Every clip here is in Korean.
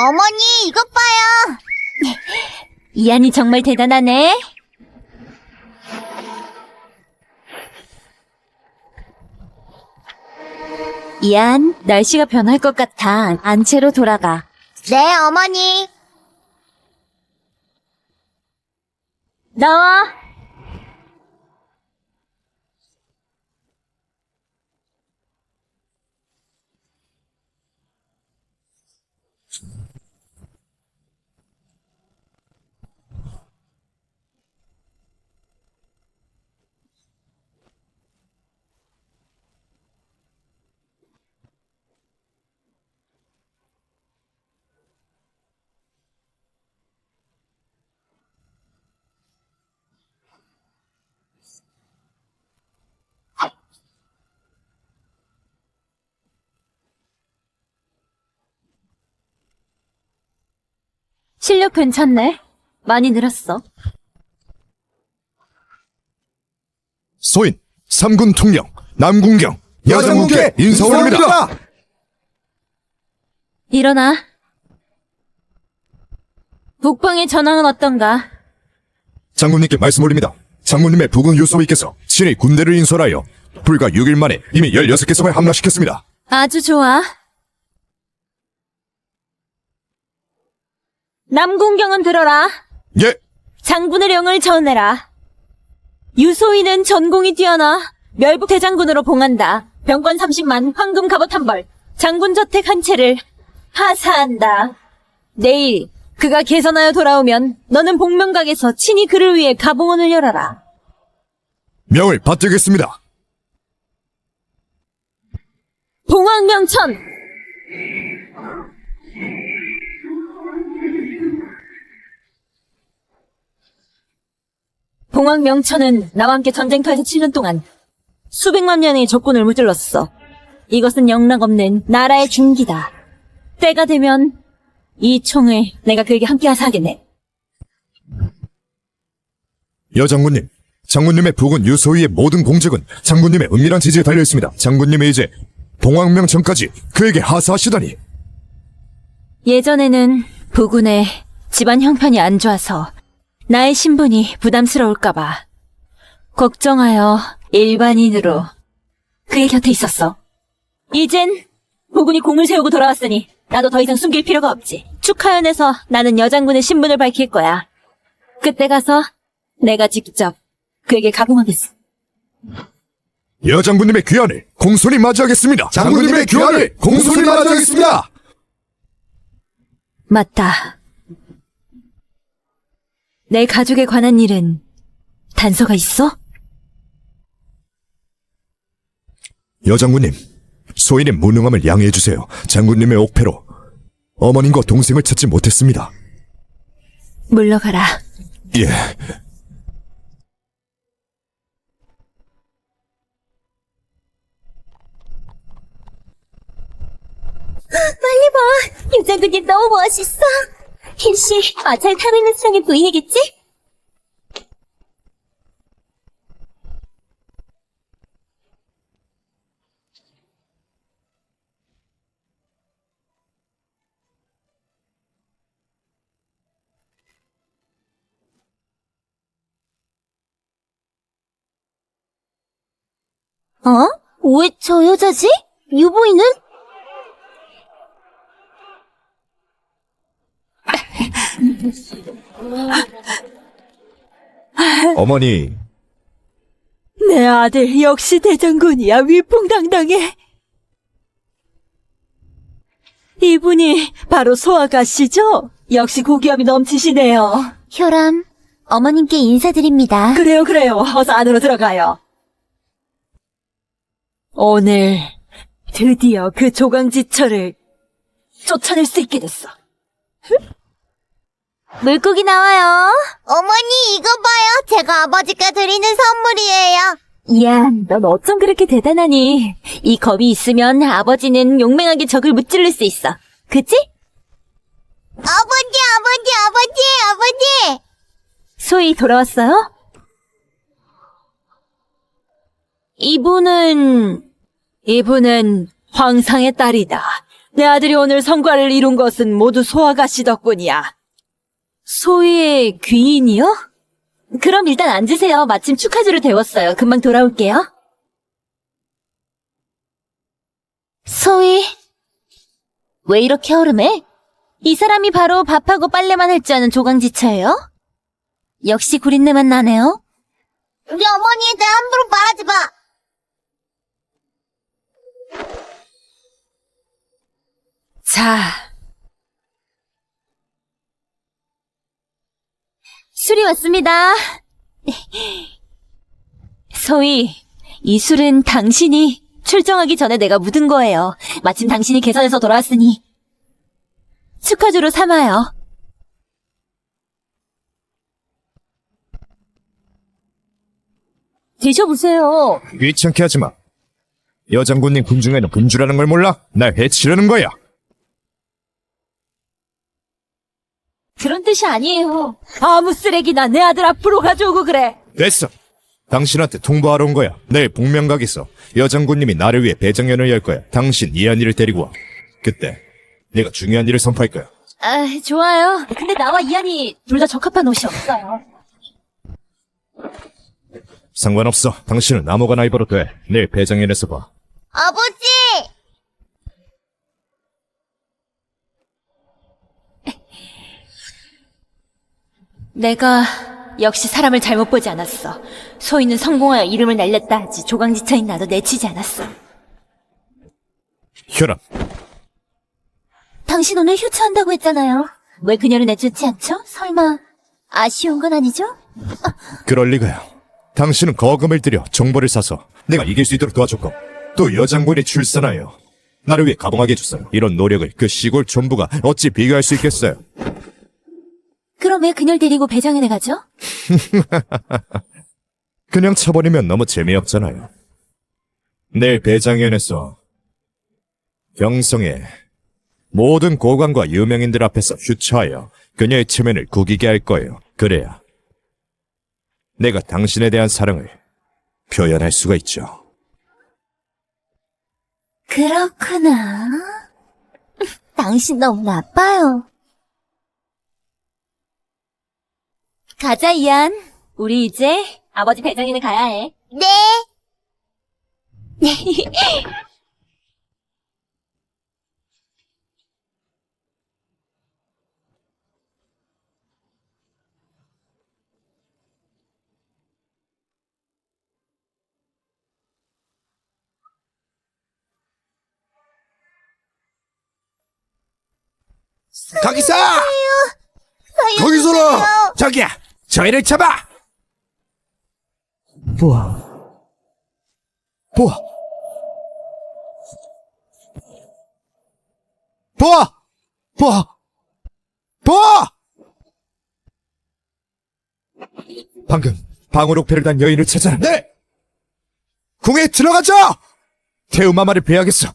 어머니, 이것 봐요. 이안이 정말 대단하네. 이안, 날씨가 변할 것 같아. 안채로 돌아가. 네, 어머니. 나와. 실력 괜찮네. 많이 늘었어. 소인 3군 통령 남궁경 여장군께 인사 올립니다. 일어나. 북방의 전황은 어떤가? 장군님께 말씀 올립니다. 장군님의 부군 유소위께서 친히 군대를 인솔하여 불과 6일 만에 이미 16개 성을 함락시켰습니다. 아주 좋아. 남궁경은 들어라. 예, 장군의 령을 전해라. 유소인은 전공이 뛰어나 멸북 대장군으로 봉한다. 병권 30만, 황금 갑옷 한 벌, 장군 저택 한 채를 하사한다. 내일 그가 개선하여 돌아오면 너는 복명각에서 친히 그를 위해 가봉원을 열어라. 명을 받들겠습니다. 봉황명천! 봉황명천은 나와 함께 전쟁터에서 치는 동안 수백만 명의 적군을 무찔렀어. 이것은 영락없는 나라의 중기다. 때가 되면 이 총을 내가 그에게 함께 하사하겠네. 여장군님, 장군님의 부군 유소위의 모든 공적은 장군님의 은밀한 지지에 달려있습니다. 장군님이 이제 봉황명천까지 그에게 하사하시다니. 예전에는 부군의 집안 형편이 안 좋아서 나의 신분이 부담스러울까봐 걱정하여 일반인으로 그의 곁에 있었어. 이젠 부군이 공을 세우고 돌아왔으니 나도 더 이상 숨길 필요가 없지. 축하연에서 나는 여장군의 신분을 밝힐 거야. 그때 가서 내가 직접 그에게 가공하겠어. 여장군님의 귀환을 공손히 맞이하겠습니다. 장군님의 귀환을 공손히 맞이하겠습니다. 맞다. 내 가족에 관한 일은 단서가 있어? 여장군님, 소인의 무능함을 양해해주세요. 장군님의 옥패로 어머님과 동생을 찾지 못했습니다. 물러가라. 예. 빨리 봐. 유장군님 너무 멋있어. 흰씨, 마차에 타고 있는 수령의 부인이겠지? 왜 저 여자지? 유부인은? 어머니, 내 아들 역시 대장군이야. 위풍당당해. 이분이 바로 소아가씨죠? 역시 고귀함이 넘치시네요. 효람, 어머님께 인사드립니다. 그래요. 어서 안으로 들어가요. 오늘 드디어 그 조강지철을 쫓아낼 수 있게 됐어. 물고기 나와요. 어머니, 이거 봐요. 제가 아버지께 드리는 선물이에요. 이야, 넌 어쩜 그렇게 대단하니? 이 겁이 있으면 아버지는 용맹하게 적을 무찌를 수 있어. 그치? 아버지! 소희 돌아왔어요? 이분은 황상의 딸이다. 내 아들이 오늘 성과를 이룬 것은 모두 소아가 씨 덕분이야. 소희의 귀인이요? 그럼 일단 앉으세요. 마침 축하주를 데웠어요. 금방 돌아올게요. 소희, 왜 이렇게 얼음해? 이 사람이 바로 밥하고 빨래만 할 줄 아는 조강지처예요? 역시 구린내만 나네요. 우리 어머니한테 함부로 말하지 마. 자, 술이 왔습니다. 소희, 이 술은 당신이 출정하기 전에 내가 묻은 거예요. 마침 당신이 개선해서 돌아왔으니 축하주로 삼아요. 드셔보세요. 귀찮게 하지 마. 여장군님 군중에는 군주라는 걸 몰라? 날 해치려는 거야. 그런 뜻이 아니에요. 아무 쓰레기나 내 아들 앞으로 가져오고 그래. 됐어. 당신한테 통보하러 온 거야. 내일 복면각에서 여장군님이 나를 위해 배정연을 열 거야. 당신 이한이를 데리고 와. 그때 내가 중요한 일을 선포할 거야. 아, 좋아요. 근데 나와 이한이 둘 다 적합한 옷이 없어요. 상관없어. 당신은 아무거나 입어도 돼. 내일 배정연에서 봐. 아버지! 내가 역시 사람을 잘못 보지 않았어. 소희는 성공하여 이름을 날렸다 하지 조강지처인 나도 내치지 않았어. 혈압. 당신 오늘 휴처한다고 했잖아요. 왜 그녀를 내쫓지 않죠? 설마 아쉬운 건 아니죠? 그럴 리가요. 당신은 거금을 들여 정보를 사서 내가 이길 수 있도록 도와줬고 또 여장군이 출산하여 나를 위해 가봉하게 해줬어요. 이런 노력을 그 시골 촌부가 어찌 비교할 수 있겠어요. 그럼 왜 그녀를 데리고 배정현에 가죠? 그냥 쳐버리면 너무 재미없잖아요. 내일 배장연에서 경성의 모든 고관과 유명인들 앞에서 휴처하여 그녀의 체면을 구기게 할 거예요. 그래야 내가 당신에 대한 사랑을 표현할 수가 있죠. 그렇구나. 당신 너무 나빠요. 가자, 이한. 우리 이제 아버지 배정현에 가야 해. 네. 거기서! 거기서라! 저기야! 저희를 잡아! 보아. 보아. 보아! 보아! 보아! 방금 방으로 배를 단 여인을 찾아라. 네! 궁에 들어가자! 태우마마를 배야겠어.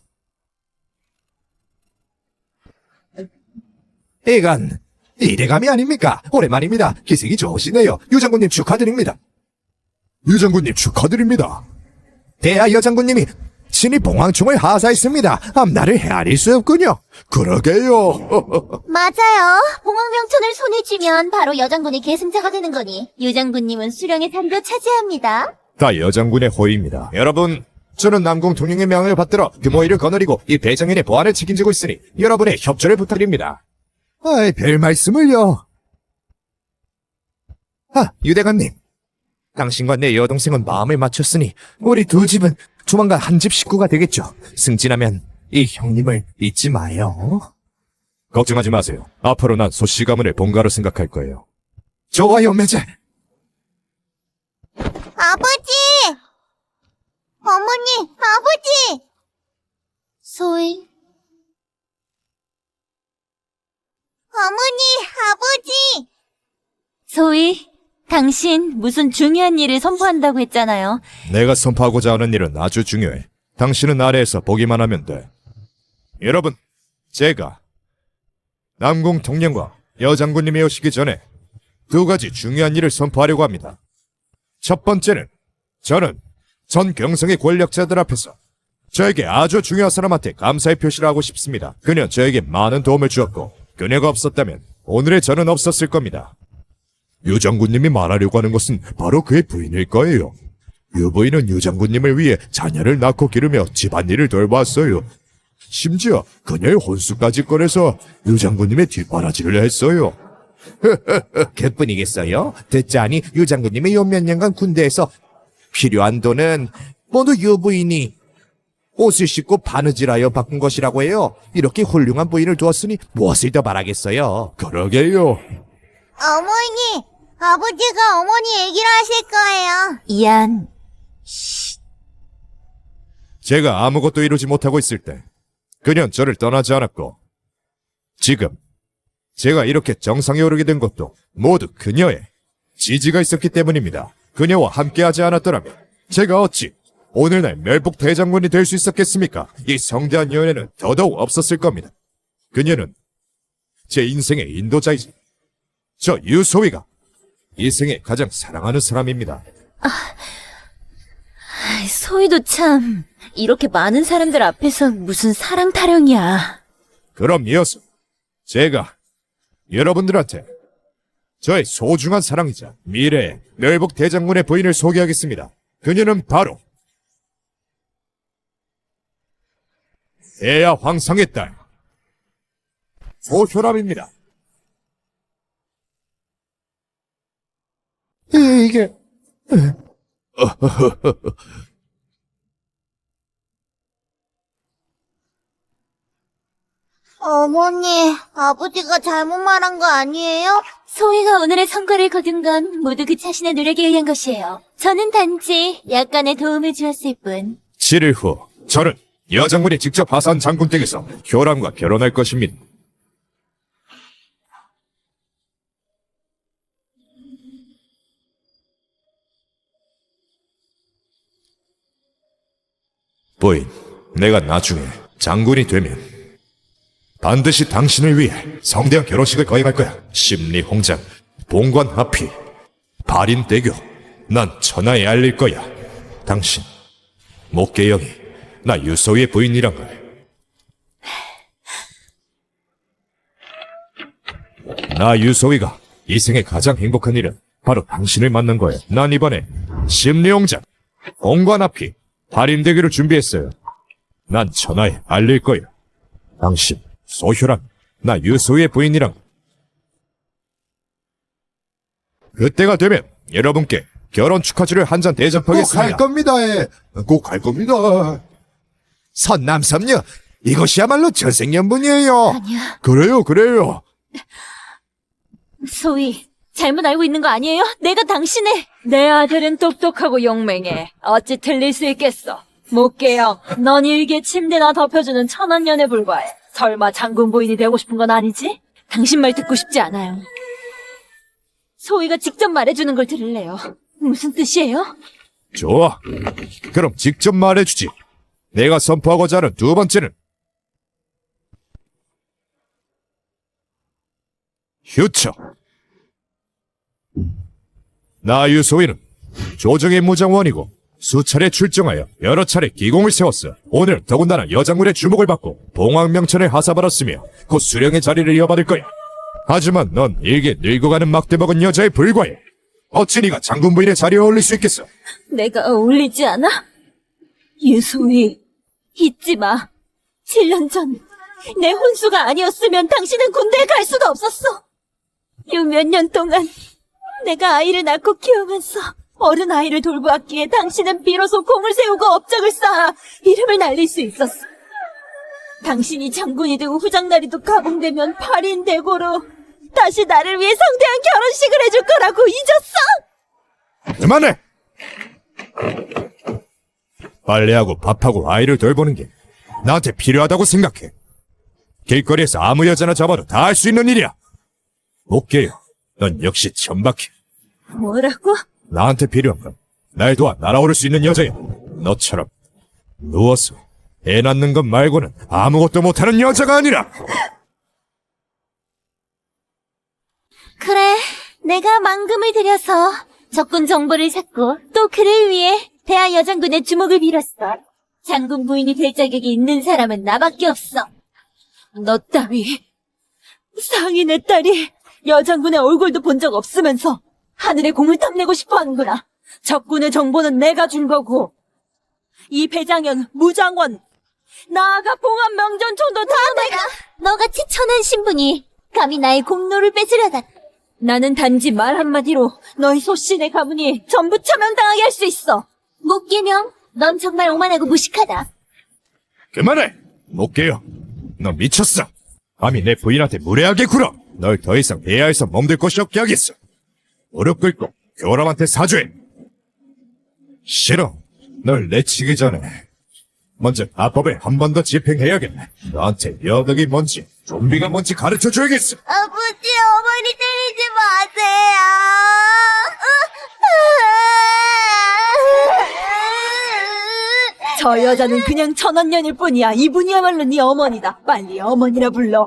이건 이대감이 아닙니까? 오랜만입니다. 기색이 좋으시네요. 유장군님 축하드립니다. 유장군님 축하드립니다. 대하 여장군님이 친히 봉황총을 하사했습니다. 앞날을 헤아릴 수 없군요. 그러게요. 맞아요. 봉황명천을 손에 쥐면 바로 여장군의 계승자가 되는 거니 유장군님은 수령의 자리를 차지합니다. 다 여장군의 호의입니다. 여러분, 저는 남궁 통영의 명을 받들어 규모일을 거느리고 이 배정인의 보안을 책임지고 있으니 여러분의 협조를 부탁드립니다. 아이, 별 말씀을요. 아, 유대감님. 당신과 내 여동생은 마음을 맞췄으니 우리 두 집은 조만간 한 집 식구가 되겠죠. 승진하면 이 형님을 잊지 마요. 걱정하지 마세요. 앞으로 난 소씨 가문을 본가로 생각할 거예요. 좋아요, 매제. 아버지! 어머니, 아버지! 소희. 어머니, 아버지! 소희, 당신 무슨 중요한 일을 선포한다고 했잖아요. 내가 선포하고자 하는 일은 아주 중요해. 당신은 아래에서 보기만 하면 돼. 여러분, 제가 남궁 통령과 여장군님이 오시기 전에 두 가지 중요한 일을 선포하려고 합니다. 첫 번째는 저는 전 경성의 권력자들 앞에서 저에게 아주 중요한 사람한테 감사의 표시를 하고 싶습니다. 그녀는 저에게 많은 도움을 주었고 그녀가 없었다면 오늘의 저는 없었을 겁니다. 유 장군님이 말하려고 하는 것은 바로 그의 부인일 거예요. 유 부인은 유 장군님을 위해 자녀를 낳고 기르며 집안일을 돌봤어요. 심지어 그녀의 혼수까지 꺼내서 유 장군님의 뒷바라지를 했어요. 그뿐이겠어요? 듣자니 유 장군님이 요 몇 년간 군대에서 필요한 돈은 모두 유 부인이 옷을 씻고 바느질하여 바꾼 것이라고 해요. 이렇게 훌륭한 부인을 두었으니 무엇을 더 바라겠어요? 그러게요. 어머니, 아버지가 어머니 얘기를 하실 거예요. 이안, 제가 아무것도 이루지 못하고 있을 때 그녀는 저를 떠나지 않았고 지금 제가 이렇게 정상에 오르게 된 것도 모두 그녀의 지지가 있었기 때문입니다. 그녀와 함께하지 않았더라면 제가 어찌 오늘날 멸북 대장군이 될 수 있었겠습니까? 이 성대한 연애는 더더욱 없었을 겁니다. 그녀는 제 인생의 인도자이자 저 유소희가 이 생에 가장 사랑하는 사람입니다. 소희도 참 이렇게 많은 사람들 앞에서 무슨 사랑 타령이야. 그럼 이어서 제가 여러분들한테 저의 소중한 사랑이자 미래의 멸북 대장군의 부인을 소개하겠습니다. 그녀는 바로 대야 황상의 딸 소효람입니다. 이게 어머니, 아버지가 잘못 말한 거 아니에요? 소희가 오늘의 성과를 거둔 건 모두 그 자신의 노력에 의한 것이에요. 저는 단지 약간의 도움을 주었을 뿐. 7일 후 저는 여장군이 직접 하산 장군 댁에서 효람과 결혼할 것입니다. 부인, 내가 나중에 장군이 되면 반드시 당신을 위해 성대한 결혼식을 거행할 거야. 심리홍장, 봉관합의, 발인대교, 난 천하에 알릴 거야. 당신, 목계영이 나 유소희의 부인이란 걸. 나 유소희가 이 생에 가장 행복한 일은 바로 당신을 만난 거야. 난 이번에 심리홍장, 봉관합의, 발인대교를 준비했어요. 난 천하에 알릴 거야. 당신, 소효랑, 나 유소희의 부인이랑. 그때가 되면 여러분께 결혼 축하주를 한 잔 대접하겠습니다. 꼭 갈 겁니다. 예. 꼭 갈 겁니다. 선남선녀, 이것이야말로 전생연분이에요. 아니야. 그래요. 소희, 잘못 알고 있는 거 아니에요? 내가 당신의... 내 아들은 똑똑하고 용맹해. 어찌 틀릴 수 있겠어. 목계영, 넌 일개 침대나 덮여주는 천원년에 불과해. 설마 장군 부인이 되고 싶은 건 아니지? 당신 말 듣고 싶지 않아요. 소희가 직접 말해주는 걸 들을래요. 무슨 뜻이에요? 좋아. 그럼 직접 말해주지. 내가 선포하고자 하는 두 번째는 휴처. 나 유소희는 조정의 무장원이고 수차례 출정하여 여러 차례 기공을 세웠어. 오늘 더군다나 여장군의 주목을 받고 봉황명천을 하사받았으며 곧 수령의 자리를 이어받을 거야. 하지만 넌 일개 늙어가는 막대 먹은 여자에 불과해. 어찌 네가 장군 부인의 자리에 어울릴 수 있겠어? 내가 어울리지 않아? 유소희, 잊지 마. 7년 전, 내 혼수가 아니었으면 당신은 군대에 갈 수가 없었어. 요 몇 년 동안 내가 아이를 낳고 키우면서 어른 아이를 돌보았기에 당신은 비로소 공을 세우고 업적을 쌓아 이름을 날릴 수 있었어. 당신이 장군이 되고 후장날이도 가공되면 발인대고로 다시 나를 위해 성대한 결혼식을 해줄 거라고 잊었어? 그만해! 빨래하고 밥하고 아이를 돌보는 게 나한테 필요하다고 생각해. 길거리에서 아무 여자나 잡아도 다 할 수 있는 일이야. 목계요, 넌 역시 천박해. 뭐라고? 나한테 필요한 건 날 도와 날아오를 수 있는 여자야. 너처럼 누워서 애 낳는 것 말고는 아무것도 못하는 여자가 아니라. 그래, 내가 망금을 들여서 적군 정보를 찾고 또 그를 위해 대하 여장군의 주목을 빌었어. 장군 부인이 될 자격이 있는 사람은 나밖에 없어. 너 따위 상인의 딸이 여장군의 얼굴도 본 적 없으면서 하늘의 공을 탐내고 싶어 하는구나. 적군의 정보는 내가 준 거고 이 배장현, 무장원, 나아가 봉합 명전총도 다 내가. 너같이 천한 신분이 감히 나의 공로를 뺏으려다. 나는 단지 말 한마디로 너희 소신의 가문이 전부 처명당하게 할 수 있어. 목계명, 넌 정말 오만하고 무식하다. 그만해! 못 깨요. 너 미쳤어. 감히 내 부인한테 무례하게 굴어. 널 더 이상 대하에서 몸들 곳이 없게 하겠어. 무릎 꿇고 교람한테 사죄해. 싫어. 널 내치기 전에 먼저 합법에 한 번 더 집행해야겠네. 너한테 여덕이 뭔지 좀비가 뭔지 가르쳐줘야겠어. 아버지, 어머니 때리지 마세요. 저 여자는 그냥 천원년일 뿐이야. 이분이야말로 네 어머니다. 빨리 어머니라 불러.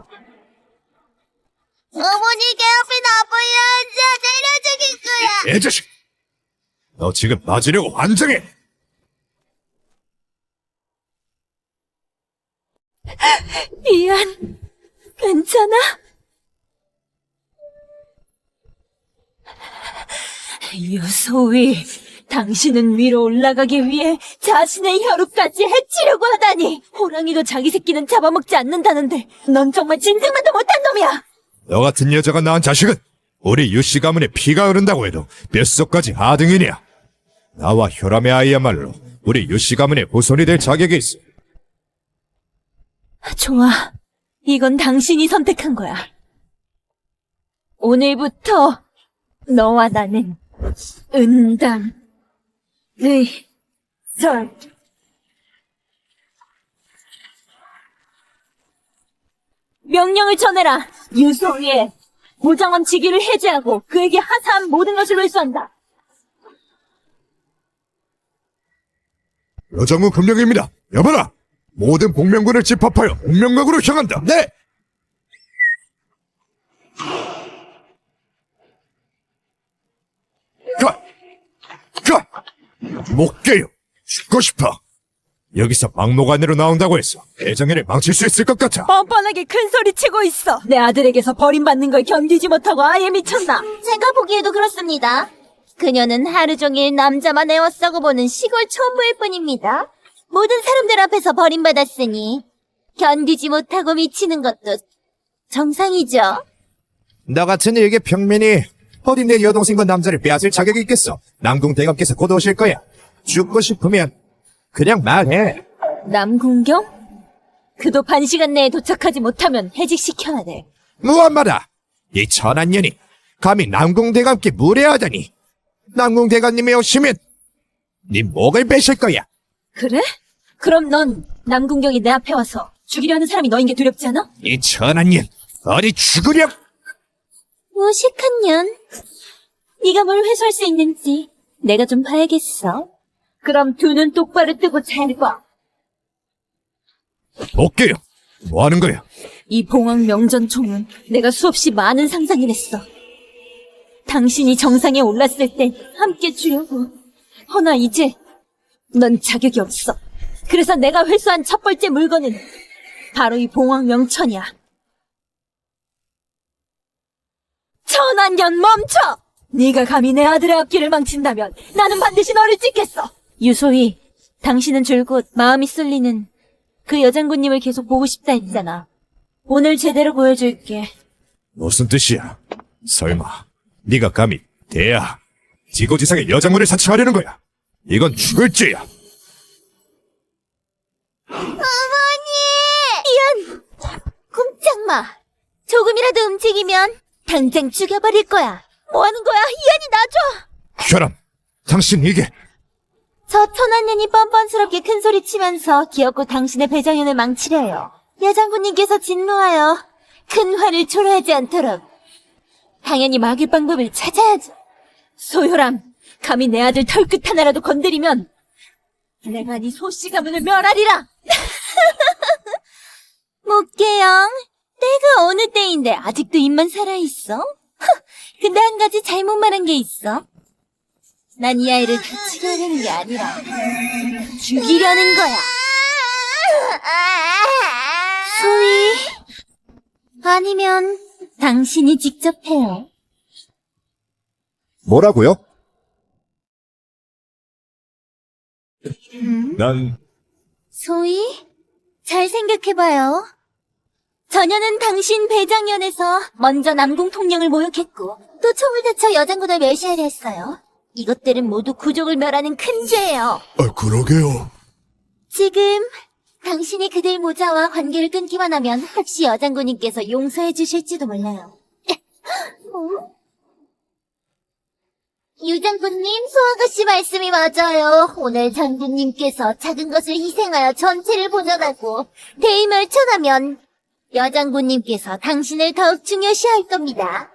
어머니 괴롭힌 아버지 때려 죽일 거야. 애자식! 너 지금 맞으려고 환장해! 미안. 괜찮아? 유소위, 당신은 위로 올라가기 위해 자신의 혈육까지 해치려고 하다니. 호랑이도 자기 새끼는 잡아먹지 않는다는데 넌 정말 진생만도 못한 놈이야. 너 같은 여자가 낳은 자식은 우리 유씨 가문에 피가 흐른다고 해도 뼛속까지 하등이냐. 나와 혈암의 아이야말로 우리 유씨 가문의 후손이 될 자격이 있어. 좋아. 이건 당신이 선택한 거야. 오늘부터 너와 나는 은당, 설. 명령을 전해라. 유소위에 무장원 직위를 해제하고 그에게 하사한 모든 것을 회수한다. 여정우 금령입니다. 여봐라! 모든 복명군을 집합하여 복명각으로 향한다. 네! 가! 못 깨요. 죽고 싶어. 여기서 막무가내로 나온다고 해서 대정연을 망칠 수 있을 것 같아. 뻔뻔하게 큰 소리 치고 있어. 내 아들에게서 버림받는 걸 견디지 못하고 아예 미쳤나. 제가 보기에도 그렇습니다. 그녀는 하루 종일 남자만 애워싸고 보는 시골 촌부일 뿐입니다. 모든 사람들 앞에서 버림받았으니 견디지 못하고 미치는 것도 정상이죠. 너 같은 일개 평민이 어디 내 여동생과 남자를 빼앗을 자격이 있겠어. 남궁 대감께서 곧 오실 거야. 죽고 싶으면 그냥 말해. 남궁경? 그도 반시간 내에 도착하지 못하면 해직시켜야 돼. 무엄마다. 이 천한 년이 감히 남궁 대감께 무례하다니. 남궁 대감님이 오시면 네 목을 베실 거야. 그래? 그럼 넌 남궁경이 내 앞에 와서 죽이려 하는 사람이 너인 게 두렵지 않아? 이 천한 년 어디 죽으려? 무식한 년. 네가 뭘 회수할 수 있는지 내가 좀 봐야겠어. 그럼 두 눈 똑바로 뜨고 잘 봐. 못 깨요. 뭐 하는 거야? 이 봉황 명전총은 내가 수없이 많은 상상을 했어. 당신이 정상에 올랐을 땐 함께 주려고. 허나 이제 넌 자격이 없어. 그래서 내가 회수한 첫 번째 물건은 바로 이 봉황 명천이야. 천한년 멈춰! 네가 감히 내 아들의 앞길을 망친다면 나는 반드시 너를 찍겠어. 유소희, 당신은 줄곧 마음이 쏠리는 그 여장군님을 계속 보고 싶다 했잖아. 오늘 제대로 보여줄게. 무슨 뜻이야? 설마 네가 감히 대야 지고지상의 여장군을 사칭하려는 거야? 이건 죽을 죄야. 꼼짝 마. 조금이라도 움직이면 당장 죽여버릴 거야. 뭐 하는 거야? 이안이 놔줘. 혈암, 당신 이게 저 천한년이 뻔뻔스럽게 큰 소리 치면서 기어코 당신의 배정연을 망치려요. 여장군님께서 진노하여 큰 화를 초래하지 않도록 당연히 막을 방법을 찾아야죠. 소혈함, 감히 내 아들 털끝 하나라도 건드리면 내가 네 소씨 가문을 멸하리라. 목계영, 내가 어느 때인데 아직도 입만 살아있어? 근데 한 가지 잘못 말한 게 있어. 난 이 아이를 다치게 하려는 게 아니라 죽이려는 거야. 소희, 아니면 당신이 직접 해요. 뭐라고요? 난 소희, 잘 생각해봐요. 전혀는 당신 배장연에서 먼저 남궁 통령을 모욕했고 또 총을 다쳐 여장군을 멸시하려 했어요. 이것들은 모두 구족을 멸하는 큰 죄예요. 그러게요. 지금 당신이 그들 모자와 관계를 끊기만 하면 혹시 여장군님께서 용서해 주실지도 몰라요. 유장군님, 소아가씨 말씀이 맞아요. 오늘 장군님께서 작은 것을 희생하여 전체를 보전하고 대의멸천하면 여장군님께서 당신을 더욱 중요시할 겁니다.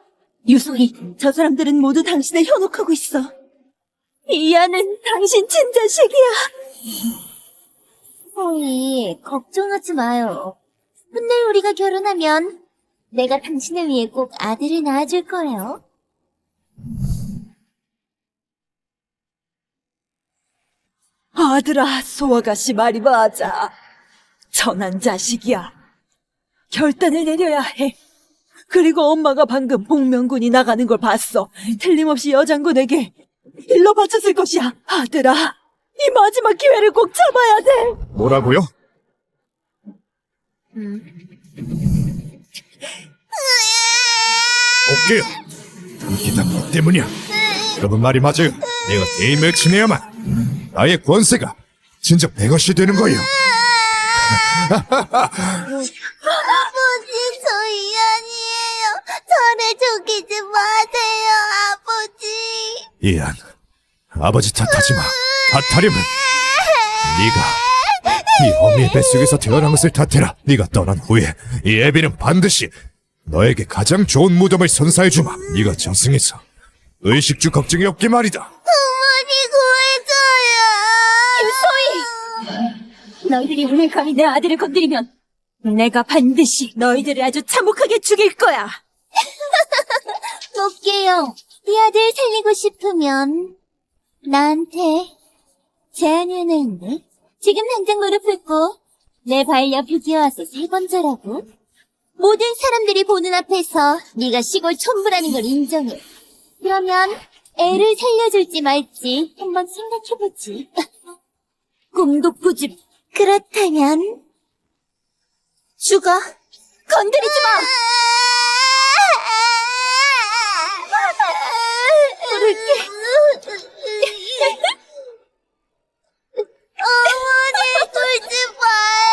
유소희, 저 사람들은 모두 당신을 현혹하고 있어. 이하는 당신 친자식이야. 소희, 걱정하지 마요. 훗날 우리가 결혼하면 내가 당신을 위해 꼭 아들을 낳아줄 거예요. 아들아, 소아가씨 말이 맞아. 천한 자식이야. 결단을 내려야 해. 그리고 엄마가 방금 복명군이 나가는 걸 봤어. 틀림없이 여장군에게 일러 바쳤을 것이야. 아들아, 이 마지막 기회를 꼭 잡아야 돼. 뭐라고요? 어깨요. 이게 다 너 때문이야. 여러분 말이 맞아요. 내가 대의멸치내야만 나의 권세가 진짜 백엇이 되는 거예요. 아버지, 저희 아니에요. 저를 죽이지 마세요, 아버지. 이안, 아버지 탓하지 마. 탓하려면 네가 이 어미의 뱃속에서 태어난 것을 탓해라. 네가 떠난 후에 이 애비는 반드시 너에게 가장 좋은 무덤을 선사해주마. 네가 정승해서 의식주 걱정이 없게 말이다. 어머니 구해줘요. 너희들이 오늘 감히 내 아들을 건드리면 내가 반드시 너희들을 아주 참혹하게 죽일 거야. 꽃게요. 네 아들 살리고 싶으면 나한테 제안이 하나 있네. 지금 당장 무릎 꿇고 내 발 옆에 기어와서 3번 절하고 모든 사람들이 보는 앞에서 네가 시골 촌부라는 걸 인정해. 그러면 애를 살려줄지 말지 한번 생각해보지. 꿈도 꾸지. 그렇다면 죽어. 건드리지 마. 부를게. 어머니 굴지 마요.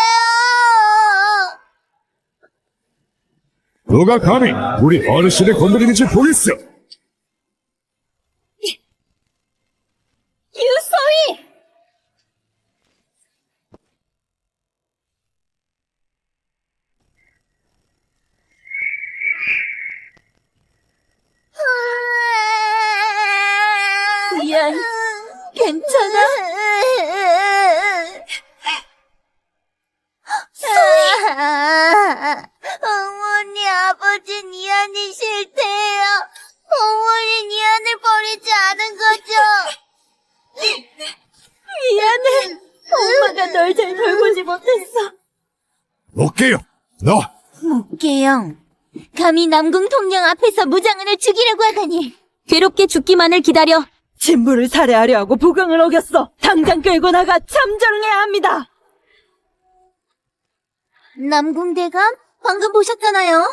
누가 감히 우리 어르신을 건드리는지 보겠어. 유소희! 미안. 괜찮아? 어머니, 아버지 니안이 싫대요. 어머니 니안을 버리지 않은 거죠? 미안해. 엄마가 널 잘 돌보지 못했어. 어깨요. 너 목계영, 감히 남궁 통령 앞에서 무장은을 죽이려고 하다니. 괴롭게 죽기만을 기다려. 진부를 살해하려 하고 부강을 어겼어. 당장 끌고 나가 참정해야 합니다. 남궁대감, 방금 보셨잖아요.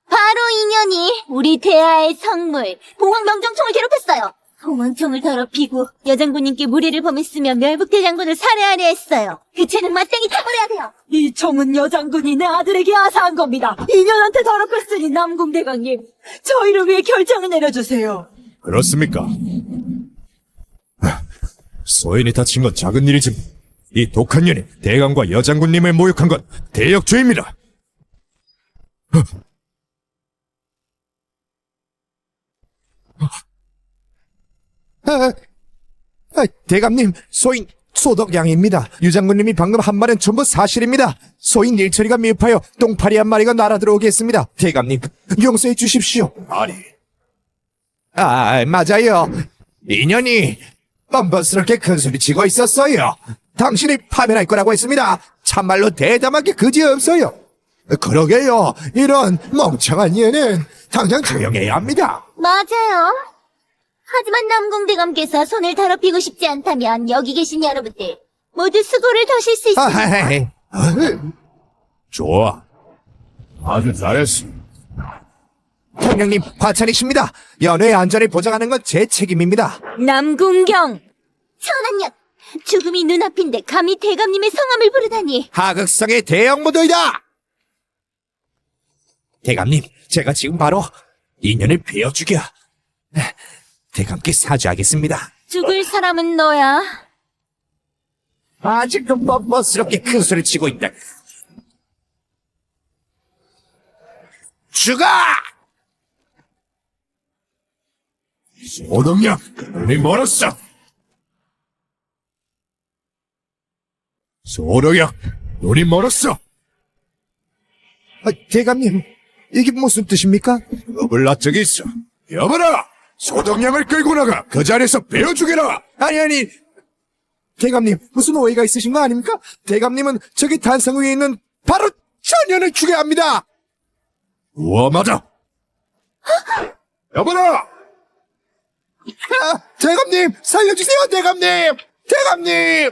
바로 인연이 우리 대하의 성물 봉황명정총을 괴롭혔어요. 봉황총을 더럽히고 여장군님께 무리를 범했으며 멸북대장군을 살해하려 했어요. 그 죄는 마땅히 처벌해야 돼요. 이 총은 여장군이 내 아들에게 아사한 겁니다. 인연한테 더럽혔으니 남궁대강님, 저희를 위해 결정을 내려주세요. 그렇습니까? 소인이 다친 건 작은 일이지만 이 독한 년이 대감과 여장군님을 모욕한 건 대역죄입니다. 대감님, 소인 소덕양입니다. 유장군님이 방금 한 말은 전부 사실입니다. 소인 일처리가 미흡하여 똥파리 한 마리가 날아 들어오게 했습니다. 대감님, 용서해 주십시오. 아니, 맞아요. 인연이 뻔뻔스럽게 큰소리 치고 있었어요. 당신이 파면할 거라고 했습니다. 참말로 대담하게 그지없어요. 그러게요. 이런 멍청한 얘는 당장 조용해야 합니다. 맞아요. 하지만 남궁대감께서 손을 더럽히고 싶지 않다면 여기 계신 여러분들 모두 수고를 더실 수 있습니다. 아하이. 좋아. 아주 잘했어. 통령님 과찬이십니다. 연회의 안전을 보장하는 건 제 책임입니다. 남궁경! 천한년! 죽음이 눈앞인데 감히 대감님의 성함을 부르다니. 하극성의 대형무도이다. 대감님, 제가 지금 바로 인연을 베어주겨 대감께 사죄하겠습니다. 죽을 사람은 너야. 아직도 뻔뻔스럽게 큰 소리 치고 있다. 죽어! 오동력, 눈이 멀었어. 소동력, 눈이 멀었어. 대감님, 이게 무슨 뜻입니까? 어불나 저기 있어. 여보라! 소동량을 끌고 나가 그 자리에서 베어주게라. 아니, 대감님, 무슨 오해가 있으신 거 아닙니까? 대감님은 저기 단상 위에 있는 바로 전현을 죽여야 합니다. 우와 맞아. 여보라! 대감님, 살려주세요, 대감님! 대감님!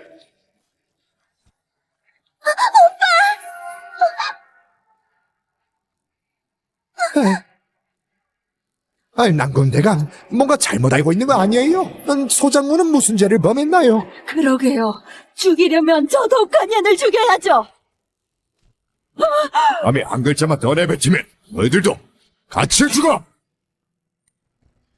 아니, 남궁대감, 뭔가 잘못 알고 있는 거 아니에요? 소장군은 무슨 죄를 범했나요? 그러게요. 죽이려면 저 독한 년을 죽여야죠. 감히 한 글자만 더 내뱉으면 너희들도 같이 죽어.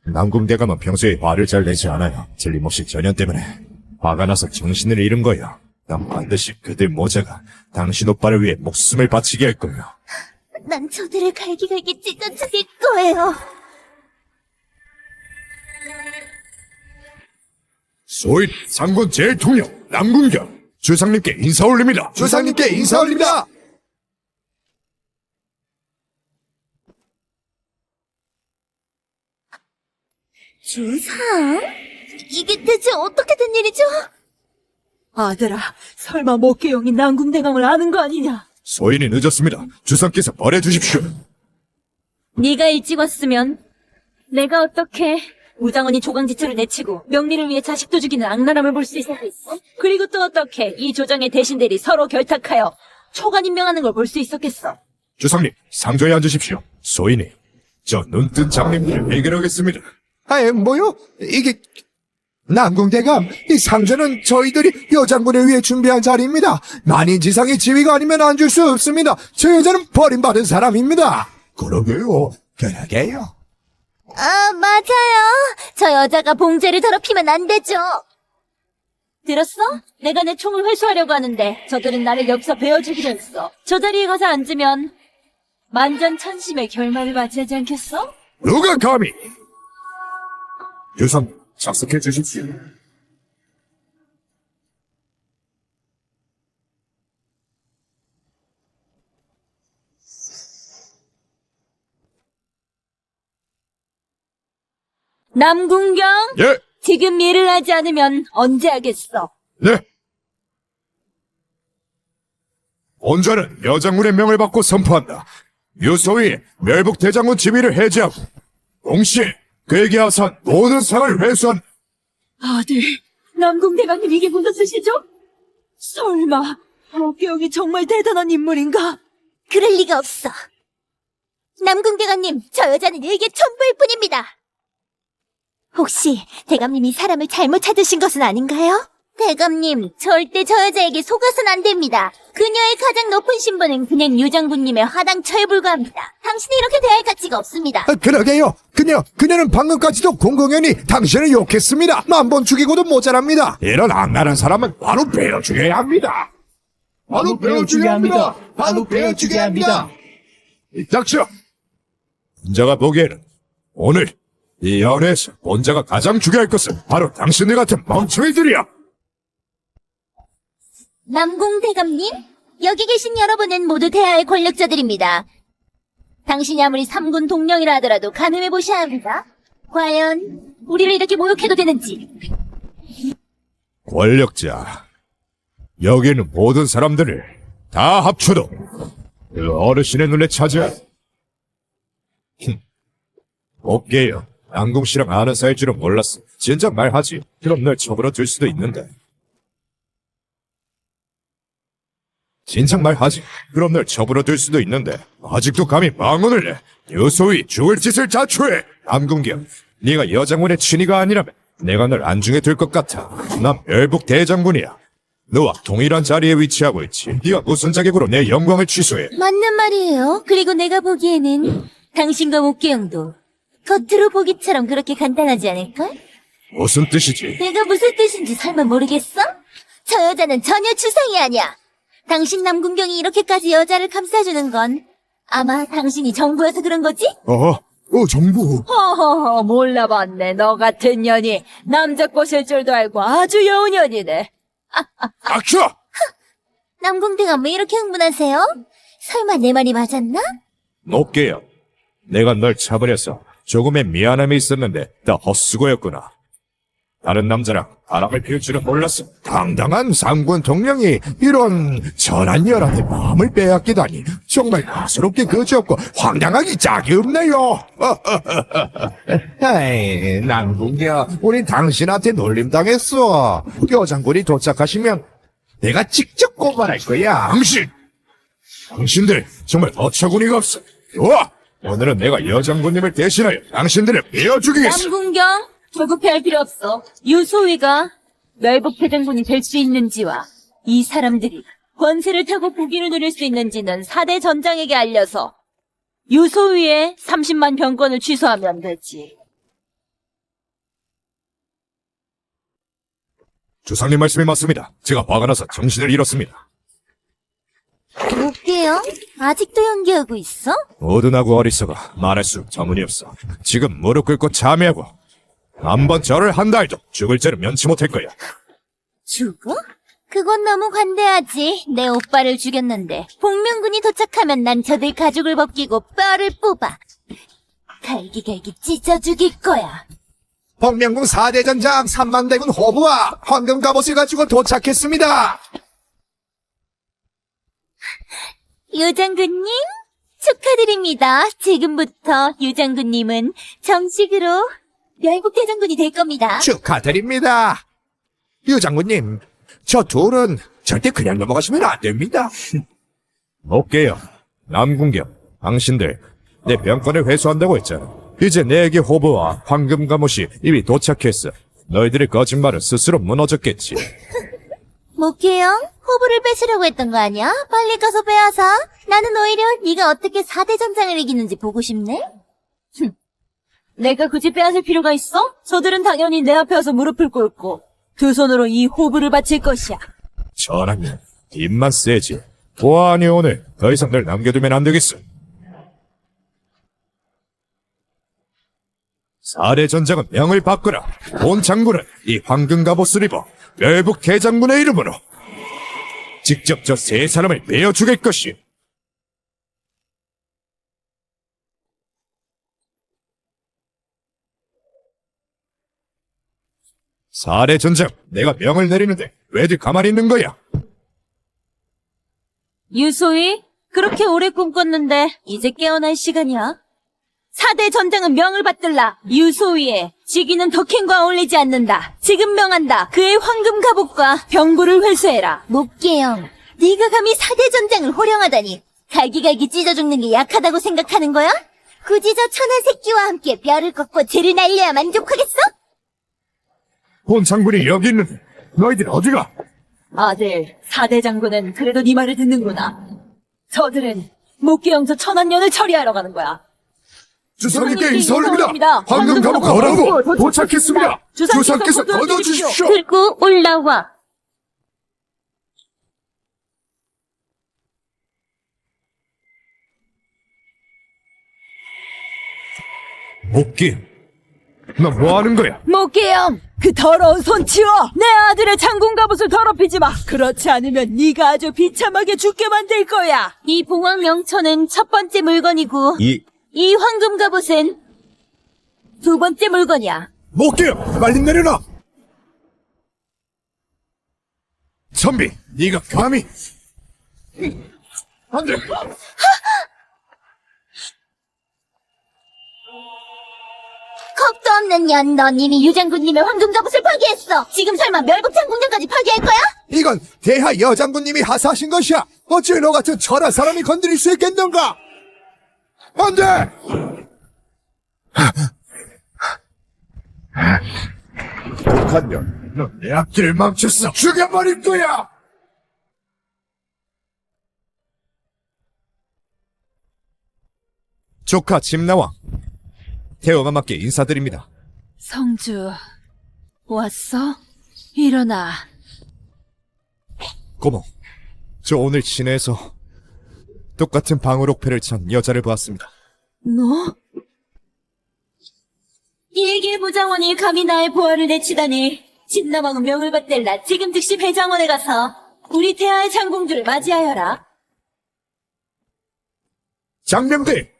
남궁대감은 평소에 화를 잘 내지 않아요. 틀림없이 전현 때문에 화가 나서 정신을 잃은 거예요. 난 반드시 그들 모자가 당신 오빠를 위해 목숨을 바치게 할 거예요. 난 저들을 갈기갈기 찢어 죽일 거예요. 소위 상군 제일통령 남궁경 주상님께 인사 올립니다. 주상님께 인사 올립니다! 주상? 이게 대체 어떻게 된 일이죠? 아들아, 설마 목계용이 남궁대감을 아는 거 아니냐? 소인이 늦었습니다. 주상께서 벌해주십시오. 네가 일찍 왔으면 내가 어떻게 우장원이 조강지처를 내치고 명리를 위해 자식도 죽이는 악랄함을 볼 수 있었겠어? 그리고 또 어떻게 이 조정의 대신들이 서로 결탁하여 초관 임명하는 걸 볼 수 있었겠어? 주상님 상조에 앉으십시오. 소인이 저 눈뜬 장님들을 해결하겠습니다. 아이, 뭐요? 이게, 남궁대감, 이 상전은 저희들이 여장군을 위해 준비한 자리입니다. 만인지상의 지위가 아니면 안 줄 수 없습니다. 저 여자는 버림받은 사람입니다. 그러게요. 그러게요. 맞아요. 저 여자가 봉제를 더럽히면 안 되죠. 들었어? 내가 내 총을 회수하려고 하는데 저들은 나를 여기서 베어주기로 했어. 저 자리에 가서 앉으면 만전천심의 결말을 맞이하지 않겠어? 누가 감히? 주상 착석해 주십시오. 남궁경, 예, 지금 일을 하지 않으면 언제 하겠어? 네. 온전은 여장군의 명을 받고 선포한다. 유소위 멸북 대장군 지위를 해제하고 동시에 그에게 하사한 모든 상을 회수한. 아들, 남궁대감님 이게 무슨 뜻이죠? 설마 목계용이 정말 대단한 인물인가? 그럴 리가 없어. 남궁대감님, 저 여자는 일개 촌부일 뿐입니다. 혹시 대감님이 사람을 잘못 찾으신 것은 아닌가요? 대감님, 절대 저 여자에게 속아선 안 됩니다. 그녀의 가장 높은 신분은 그냥 유장군님의 화당처에 불과합니다. 당신이 이렇게 대할 가치가 없습니다. 그러게요. 그녀는 방금까지도 공공연히 당신을 욕했습니다. 1000번 죽이고도 모자랍니다. 이런 악랄한 사람은 바로 베어 죽여야 합니다. 바로 베어 죽여야 합니다. 바로 베어 죽여야 합니다. 닥쳐. 본자가 보기에는 오늘 이 연회에서 본자가 가장 중요할 것은 바로 당신들 같은 멍청이들이야. 남궁대감님, 여기 계신 여러분은 모두 대하의 권력자들입니다. 당신이 아무리 3군 동령이라 하더라도 가늠해 보셔야 합니다. 과연 우리를 이렇게 모욕해도 되는지. 권력자. 여기는 모든 사람들을 다 합쳐도 그 어르신의 눈에 차지한 없게요. 남궁 씨랑 아는 사이일 줄은 몰랐어. 진작 말하지. 그럼 널 처벌어 둘 수도 있는데. 진작 말하지. 그럼 널 처벌어 둘 수도 있는데 아직도 감히 방언을 내. 유소위 죽을 짓을 자초해. 남궁경, 네가 여장군의 친위가 아니라면 내가 널 안중에 들 것 같아. 난 별북 대장군이야. 너와 동일한 자리에 위치하고 있지. 네가 무슨 자격으로 내 영광을 취소해. 맞는 말이에요. 그리고 내가 보기에는 당신과 목계영도 겉으로 보기처럼 그렇게 간단하지 않을까? 무슨 뜻이지? 내가 무슨 뜻인지 설마 모르겠어? 저 여자는 전혀 추상이 아니야. 당신 남궁경이 이렇게까지 여자를 감싸주는 건 아마 당신이 정부여서 그런 거지? 정부. 허허허, 몰라봤네. 너 같은 년이 남자 꼬실 줄도 알고 아주 여운 년이네. 악차! 남궁대가 왜 이렇게 흥분하세요? 설마 내 말이 맞았나? 높게요. 내가 널 차버려서 조금의 미안함이 있었는데 다 헛수고였구나. 다른 남자랑 바람을 피울 줄은 몰랐어. 당당한 상군 통령이 이런 전한 여란의 마음을 빼앗기다니 정말 가스롭게 그지없고 황당하기 짝이 없네요. 에이, 남궁경, 우린 당신한테 놀림당했어. 여장군이 도착하시면 내가 직접 고발할 거야. 당신들 정말 어처구니가 없어. 좋아, 오늘은 내가 여장군님을 대신하여 당신들을 베어주기겠어. 남궁경, 조급해할 필요 없어. 유소위가 멸북 대장군이 될 수 있는지와 이 사람들이 권세를 타고 부귀를 누릴 수 있는지는 4대 전장에게 알려서 유소위의 30만 병권을 취소하면 되지. 주상님 말씀이 맞습니다. 제가 화가 나서 정신을 잃었습니다. 목계영? 아직도 연기하고 있어? 어둔하고 어리석어 말할수록 저문이 없어. 지금 무릎 꿇고 참회하고 한번 절을 한다 해도 죽을 죄를 면치 못할 거야. 죽어? 그건 너무 관대하지. 내 오빠를 죽였는데 복명군이 도착하면 난 저들 가죽을 벗기고 뼈를 뽑아 갈기갈기 찢어 죽일 거야. 복명궁 4대 전장 3만 대군 호부와 황금 갑옷을 가지고 도착했습니다. 유장군님 축하드립니다. 지금부터 유장군님은 정식으로 멸북 대장군이 될 겁니다. 축하드립니다. 유장군님, 저 둘은 절대 그냥 넘어가시면 안 됩니다. 못게요. 남궁경, 당신들 내 병권을 회수한다고 했잖아. 이제 내게 호부와 황금 갑옷이 이미 도착했어. 너희들의 거짓말은 스스로 무너졌겠지. 목계영, 호부를 뺏으려고 했던 거 아니야? 빨리 가서 빼앗아. 나는 오히려 네가 어떻게 4대 전장을 이기는지 보고 싶네. 내가 굳이 빼앗을 필요가 있어? 저들은 당연히 내 앞에 와서 무릎을 꿇고 두 손으로 이 호부를 바칠 것이야. 전하면 입만 세지. 보아하니 오늘 더 이상 널 남겨두면 안 되겠어. 4대 전장은 명을 바꾸라. 본 장군은 이 황금 갑옷을 입어 멸북 대장군의 이름으로 직접 저 세 사람을 베어 죽일 것이. 사대 전장, 내가 명을 내리는데 왜들 가만히 있는 거야? 유소희, 그렇게 오래 꿈꿨는데 이제 깨어날 시간이야. 4대 전장은 명을 받들라. 유소위의 직위는 덕행과 어울리지 않는다. 지금 명한다. 그의 황금 갑옷과 병구를 회수해라. 목계영, 네가 감히 4대 전장을 호령하다니 갈기갈기 찢어 죽는 게 약하다고 생각하는 거야? 굳이 저 천한 새끼와 함께 뼈를 꺾고 죄를 날려야 만족하겠어? 본 장군이 여기 있는데 너희들 어디가? 아들, 4대 장군은 그래도 네 말을 듣는구나. 저들은 목계영서 천한년을 처리하러 가는 거야. 주상님께 인사올립니다. 황금 갑옷 거라고 도착했습니다. 주상께서 거둬주십시오. 들고 올라와. 목기, 너 뭐 하는 거야? 목계영, 그 더러운 손 치워! 내 아들의 장군 갑옷을 더럽히지 마! 그렇지 않으면 네가 아주 비참하게 죽게 만들 거야! 이 봉황 명처는 첫 번째 물건이고 이 황금 갑옷은 두 번째 물건이야. 목기, 빨리 내려놔. 선비, 네가 감히 안 돼! 겁도 없는 년, 넌 이미 유장군님의 황금저봇을 파괴했어. 지금 설마 멸북장군령까지 파괴할 거야? 이건 대하 여장군님이 하사하신 것이야! 어찌 너 같은 철한 사람이 건드릴 수 있겠는가! 안 돼! 독한 년, 넌 내 앞길을 망쳤어! 죽여버릴 거야! 조카 짐나왕, 태어마마께 인사드립니다. 성주, 왔어? 일어나. 고모, 저 오늘 시내에서 똑같은 방울옥패를 찬 여자를 보았습니다. 너? 일개부장원이 감히 나의 보화를 내치다니. 진나방은 명을 받들라. 지금 즉시 배장원에 가서 우리 태하의 장공주를 맞이하여라. 장병들,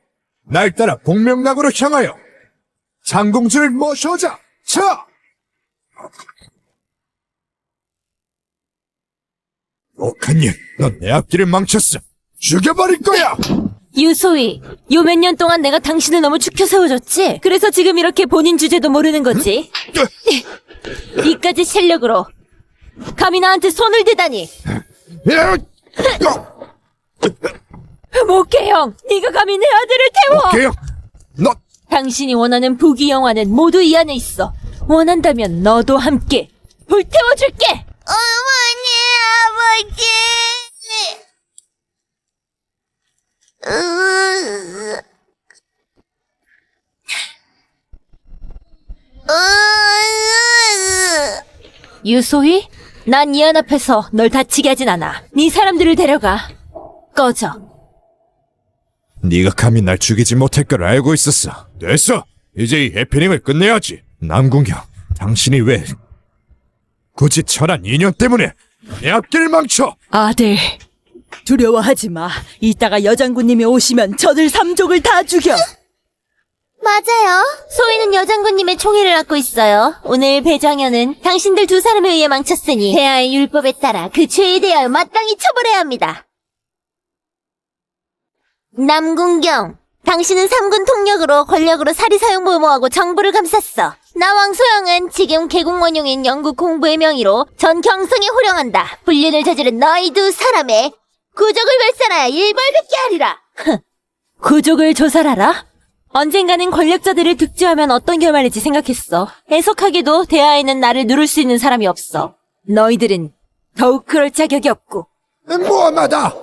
날 따라 복명락으로 향하여 장공주를 모셔오자! 자! 독한 년, 넌 내 앞길을 망쳤어! 죽여버릴 거야! 유소희, 요 몇 년 동안 내가 당신을 너무 축혀 세워줬지? 그래서 지금 이렇게 본인 주제도 모르는 거지? 이까지 실력으로 감히 나한테 손을 대다니! 목계형, 네가 감히 내 아들을 태워! 개영, 너 당신이 원하는 부귀 영화는 모두 이 안에 있어. 원한다면 너도 함께 불태워줄게! 어머니, 아버지. 유소희, 난 이 안 앞에서 널 다치게 하진 않아. 네 사람들을 데려가. 꺼져. 네가 감히 날 죽이지 못할 걸 알고 있었어. 됐어! 이제 이 해피닝을 끝내야지! 남궁경, 당신이 왜 굳이 철한 인연 때문에 내 앞길을 망쳐! 아들, 두려워하지 마. 이따가 여장군님이 오시면 저들 삼족을 다 죽여. 맞아요. 소희는 여장군님의 총애를 갖고 있어요. 오늘 배장현은 당신들 두 사람에 의해 망쳤으니 대하의 율법에 따라 그 죄에 대하여 마땅히 처벌해야 합니다. 남궁경, 당신은 3군 통력으로 권력으로 사리사용 보모하고 정부를 감쌌어. 나 왕소영은 지금 개국원용인 영국 공부의 명의로 전 경성에 호령한다. 불륜을 저지른 너희 두 사람의 구족을 발산하여 일벌백계 하리라. 구족을 조살하라? 언젠가는 권력자들을 득죄하면 어떤 결말일지 생각했어. 애석하게도 대하에는 나를 누를 수 있는 사람이 없어. 너희들은 더욱 그럴 자격이 없고. 무엄하다!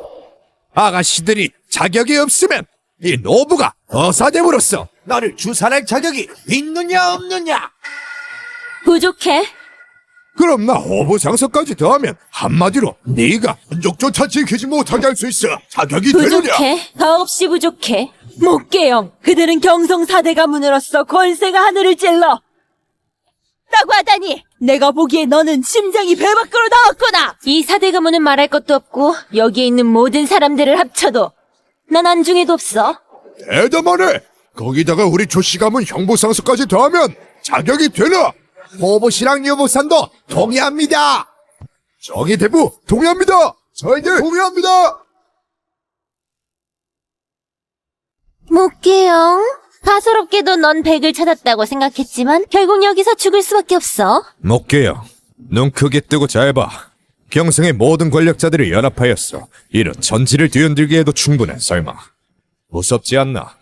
아가씨들이 자격이 없으면 이 노부가 어사됨으로써 나를 주산할 자격이 있느냐 없느냐! 부족해. 그럼 나 호부 장소까지 더하면 한마디로 네가 민족조차 지키지 못하게 할 수 있어 자격이 되느냐! 부족해. 더없이 부족해. 목계영, 그들은 경성 4대 가문으로서 권세가 하늘을 찔러. 라고 하다니! 내가 보기에 너는 심장이 배 밖으로 나왔구나! 이 4대 가문은 말할 것도 없고 여기에 있는 모든 사람들을 합쳐도 난 안중에도 없어. 대담하네! 거기다가 우리 조씨 가문 형부 상소까지 더하면 자격이 되나? 호부씨랑 유부산도 동의합니다! 정의 대부 동의합니다! 저희들 동의합니다! 목계영, 가소롭게도 넌 백을 찾았다고 생각했지만 결국 여기서 죽을 수밖에 없어. 목계요, 눈 크게 뜨고 잘 봐. 경성의 모든 권력자들이 연합하였어. 이런 전지를 뒤흔들기에도 충분해, 설마. 무섭지 않나?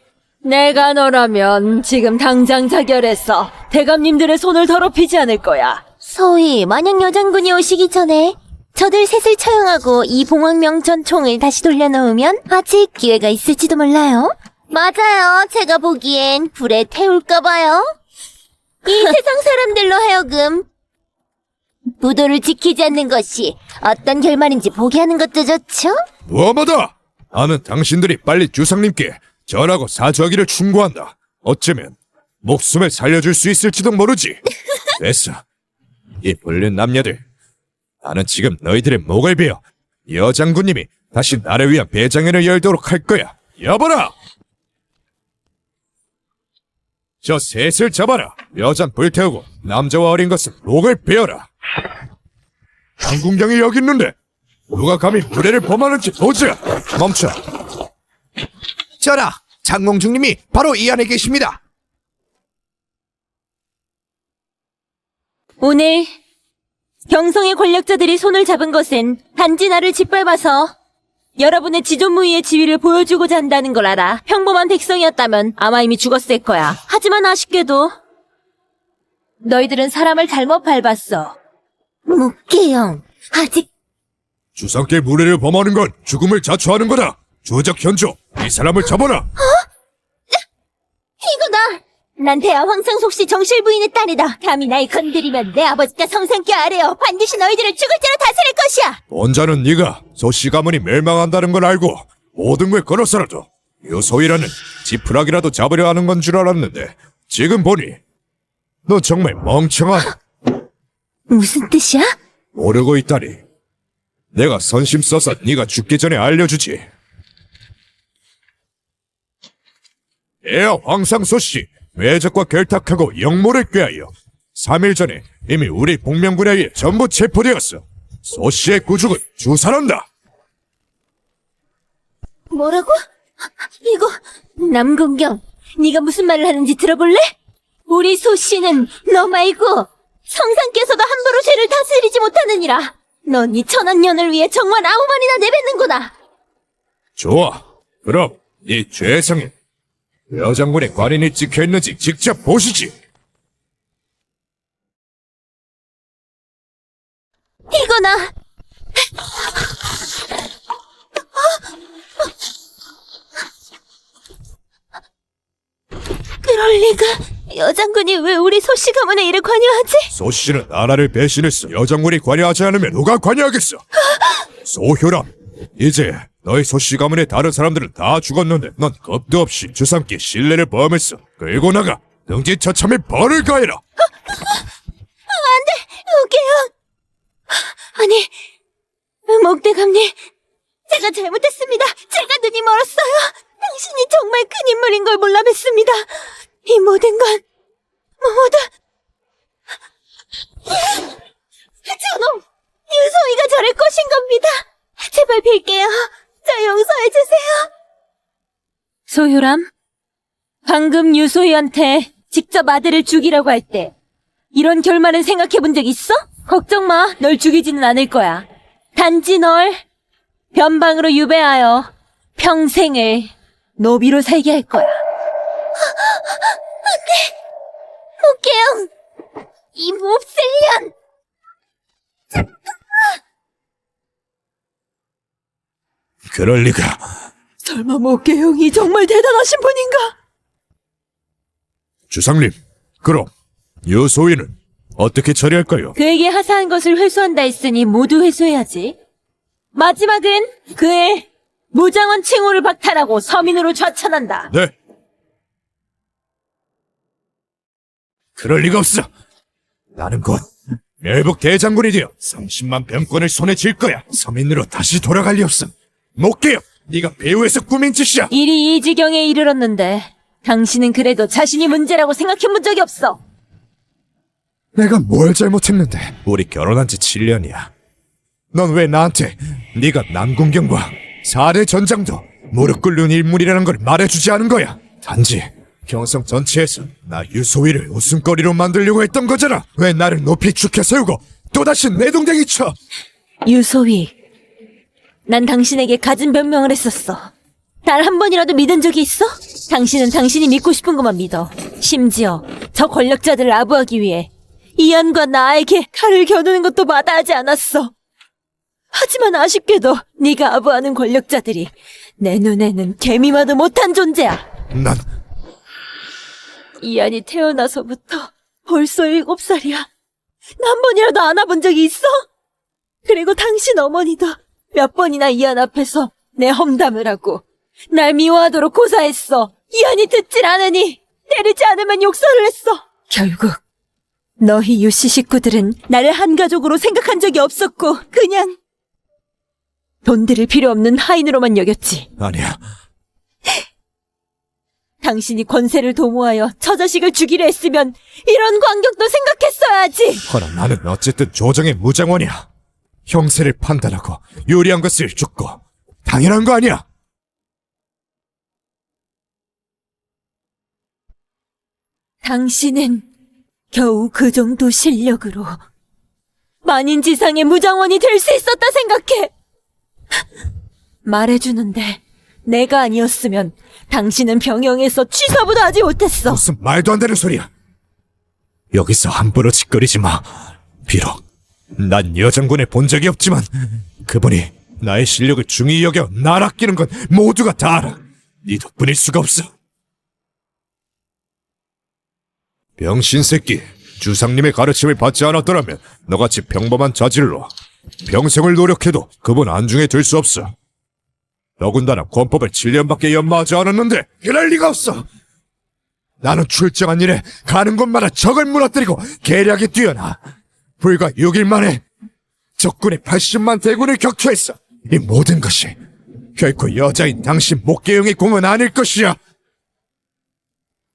내가 너라면 지금 당장 자결해서 대감님들의 손을 더럽히지 않을 거야. 소희, 만약 여장군이 오시기 전에 저들 셋을 처형하고 이 봉황명천 총을 다시 돌려놓으면 아직 기회가 있을지도 몰라요. 맞아요. 제가 보기엔 불에 태울까봐요. 이 세상 사람들로 하여금 부도를 지키지 않는 것이 어떤 결말인지 보게 하는 것도 좋죠? 무엄하다! 나는 당신들이 빨리 주상님께 절하고 사죄하기를 충고한다. 어쩌면 목숨을 살려줄 수 있을지도 모르지. 됐어. 이 불륜 남녀들. 나는 지금 너희들의 목을 베어 여장군님이 다시 나를 위한 배장회를 열도록 할 거야. 여봐라! 저 셋을 잡아라. 여잔 불태우고 남자와 어린 것은 목을 베어라. 장궁장이 여기 있는데 누가 감히 무례를 범하는지 보자. 멈춰. 전하, 장공주님이 바로 이 안에 계십니다. 오늘 경성의 권력자들이 손을 잡은 것은 단지 나를 짓밟아서 여러분의 지존무위의 지위를 보여주고자 한다는 걸 알아. 평범한 백성이었다면 아마 이미 죽었을 거야. 하지만 아쉽게도 너희들은 사람을 잘못 밟았어. 묵계형, 아직 주상께 무례를 범하는 건 죽음을 자초하는 거다. 주적 현조, 이 사람을 잡아라. 이거다! 난 대하 황상속 씨 정실 부인의 딸이다. 감히 날 건드리면 내 아버지가 성상께 아뢰어 반드시 너희들을 죽을 죄로 다스릴 것이야! 원자는 네가 소씨 가문이 멸망한다는 걸 알고 모든 걸 걸어서라도 유소희라는 지푸라기라도 잡으려 하는 건 줄 알았는데 지금 보니 너 정말 멍청한. 무슨 뜻이야? 모르고 있다니. 내가 선심 써서 네가 죽기 전에 알려주지. 대하 황상소씨 외적과 결탁하고 영모를 꾀하여 3일 전에 이미 우리 복명군에 의해 전부 체포되었어. 소씨의 구죽은 주산한다. 뭐라고? 이거 남궁경, 네가 무슨 말을 하는지 들어볼래? 우리 소씨는 너 말고 성상께서도 함부로 죄를 다스리지 못하느니라. 넌 이 천한년을 위해 정말 아무 말이나 내뱉는구나. 좋아. 그럼 이 죄성에 여장군의 관인이 찍혀있는지 직접 보시지. 이거나. 그럴 리가. 여장군이 왜 우리 소씨 가문의 일을 관여하지? 소씨는 나라를 배신했어. 여장군이 관여하지 않으면 누가 관여하겠어? 소효람, 이제 너희 소씨 가문의 다른 사람들은 다 죽었는데 넌 겁도 없이 주상께 신뢰를 범했어. 끌고 나가 등지처참히 벌을 가해라. 우계요. 아니, 목대감님, 제가 잘못했습니다. 제가 눈이 멀었어요. 당신이 정말 큰 인물인 걸 몰라 뵀습니다. 이 모든 건 모두 저놈 유소희가 저를 꼬신 겁니다. 제발 빌게요. 저 용서해주세요. 소효람, 방금 유소희한테 직접 아들을 죽이라고 할 때 이런 결말은 생각해 본 적 있어? 걱정 마, 널 죽이지는 않을 거야. 단지 널 변방으로 유배하여 평생을 노비로 살게 할 거야. 목계형, 이 몹쓸년. 그럴 리가. 설마 목계형이 정말 대단하신 분인가? 주상님, 그럼 유소희는 어떻게 처리할까요? 그에게 하사한 것을 회수한다 했으니 모두 회수해야지. 마지막은 그의 무장원 칭호를 박탈하고 서민으로 좌천한다. 네. 그럴 리가 없어. 나는 곧 멸북 대장군이 되어 30만 병권을 손에 쥘 거야. 서민으로 다시 돌아갈 리 없음. 목계요. 네가 배후에서 꾸민 짓이야. 일이 이 지경에 이르렀는데 당신은 그래도 자신이 문제라고 생각해본 적이 없어. 내가 뭘 잘못했는데? 우리 결혼한 지 7년이야. 넌 왜 나한테 네가 남궁경과 4대 전장도 무릎 꿇는 인물이라는 걸 말해주지 않은 거야? 단지 경성 전체에서 나 유소희를 웃음거리로 만들려고 했던 거잖아. 왜 나를 높이 축혀 세우고 또다시 내동댕이 쳐? 유소희, 난 당신에게 갖은 변명을 했었어. 날 한 번이라도 믿은 적이 있어? 당신은 당신이 믿고 싶은 것만 믿어. 심지어 저 권력자들을 아부하기 위해 이안과 나에게 칼을 겨누는 것도 마다하지 않았어. 하지만 아쉽게도 네가 아부하는 권력자들이 내 눈에는 개미마도 못한 존재야. 난 이안이 태어나서부터 벌써 7살이야. 나 한 번이라도 안아본 적이 있어? 그리고 당신 어머니도 몇 번이나 이안 앞에서 내 험담을 하고 날 미워하도록 고사했어. 이안이 듣질 않으니 때리지 않으면 욕설을 했어. 결국 너희 유씨 식구들은 나를 한 가족으로 생각한 적이 없었고 그냥 돈 들일 필요 없는 하인으로만 여겼지. 아니야. 당신이 권세를 도모하여 처자식을 죽이려 했으면 이런 광경도 생각했어야지. 허나 나는 어쨌든 조정의 무장원이야. 형세를 판단하고 요리한 것을 줬고 당연한 거 아니야? 당신은 겨우 그 정도 실력으로 만인지상의 무장원이 될 수 있었다 생각해. 말해주는데 내가 아니었으면 당신은 병영에서 취사보다 하지 못했어. 무슨 말도 안 되는 소리야. 여기서 함부로 짓거리지 마. 비록 난 여장군에 본 적이 없지만 그분이 나의 실력을 중히 여겨 날 아끼는 건 모두가 다 알아. 네 덕분일 수가 없어. 병신 새끼, 주상님의 가르침을 받지 않았더라면 너같이 평범한 자질로 평생을 노력해도 그분 안중에 들 수 없어. 더군다나 권법을 7년밖에 연마하지 않았는데 그럴 리가 없어. 나는 출정한 일에 가는 곳마다 적을 무너뜨리고 계략이 뛰어나 불과 6일 만에 적군의 80만 대군을 격투했어. 이 모든 것이 결코 여자인 당신 목계영의 공은 아닐 것이야.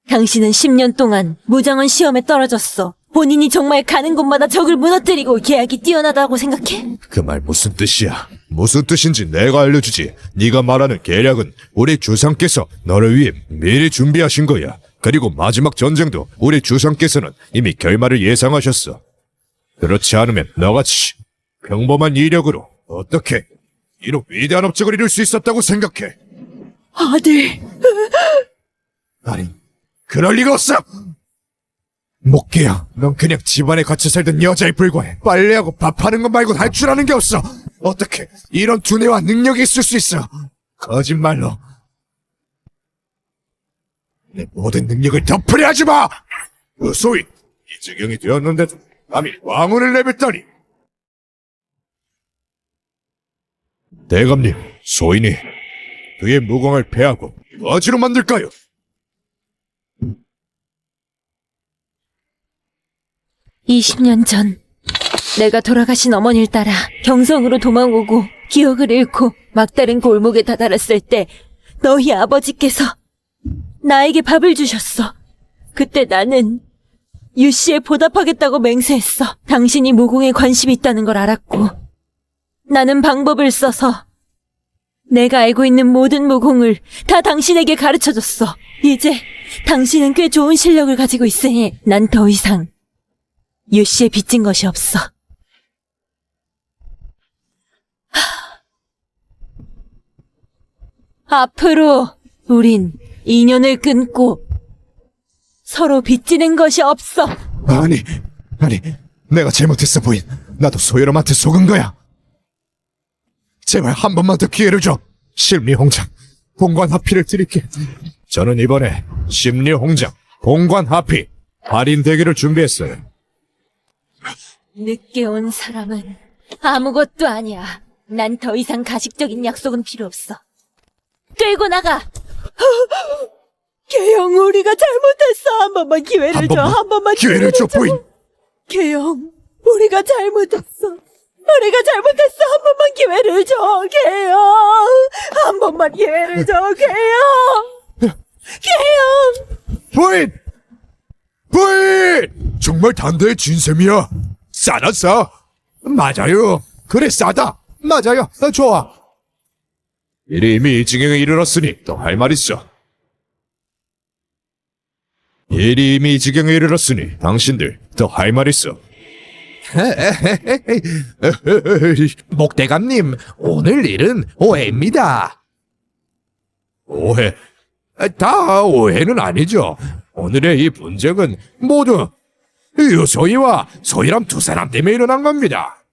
당신은 10년 동안 무장원 시험에 떨어졌어. 본인이 정말 가는 곳마다 적을 무너뜨리고 계약이 뛰어나다고 생각해? 그 말 무슨 뜻이야? 무슨 뜻인지 내가 알려주지. 네가 말하는 계략은 우리 주상께서 너를 위해 미리 준비하신 거야. 그리고 마지막 전쟁도 우리 주상께서는 이미 결말을 예상하셨어. 그렇지 않으면 너같이 평범한 이력으로 어떻게 이런 위대한 업적을 이룰 수 있었다고 생각해? 아들, 아니, 그럴 리가 없어! 목계야, 넌 그냥 집안에 갇혀 살던 여자에 불과해. 빨래하고 밥하는 것 말고 할 줄 아는 게 없어. 어떻게 이런 두뇌와 능력이 있을 수 있어? 거짓말로 내 모든 능력을 덮으려 하지 마! 소위 이 지경이 되었는데도 감히 왕혼을 내뱉다니. 대감님, 소인이 그의 무공을 패하고 어지로 만들까요? (20 년) 전 내가 돌아가신 어머니를 따라 경성으로 도망오고 기억을 잃고 막다른 골목에 다다랐을 때 너희 아버지께서 나에게 밥을 주셨어. 그때 나는 유씨에 보답하겠다고 맹세했어. 당신이 무공에 관심이 있다는 걸 알았고 나는 방법을 써서 내가 알고 있는 모든 무공을 다 당신에게 가르쳐줬어. 이제 당신은 꽤 좋은 실력을 가지고 있으니 난 더 이상 유씨에 빚진 것이 없어. 앞으로 우린 인연을 끊고 서로 빚지는 것이 없어. 아니, 내가 잘못했어, 부인. 나도 소여람한테 속은 거야. 제발 한 번만 더 기회를 줘. 심리홍장, 봉관하피를 드릴게. 저는 이번에 심리홍장, 봉관하피, 할인 대결을 준비했어요. 늦게 온 사람은 아무것도 아니야. 난 더 이상 가식적인 약속은 필요 없어. 끌고 나가! 개영, 우리가 잘못했어. 한 번만 기회를 한 줘. 번만 한 번만 기회를 줘, 부인. 개영, 우리가 잘못했어. 우리가 잘못했어. 한 번만 기회를 줘, 개영. 한 번만 기회를 줘, 개영. 개영. 부인! 정말 단대의 진셈이야. 싸다, 싸. 맞아요. 그래, 싸다. 맞아요. 좋아. 일이 이미 이 지경에 이르렀으니 또 할 말 있어. 일이 이미 이 지경에 이르렀으니 당신들 또 할 말 있어. 목대감님, 오늘 일은 오해입니다. 오해? 다 오해는 아니죠. 오늘의 이 분쟁은 모두 유소희와 소희람 두 사람 때문에 일어난 겁니다.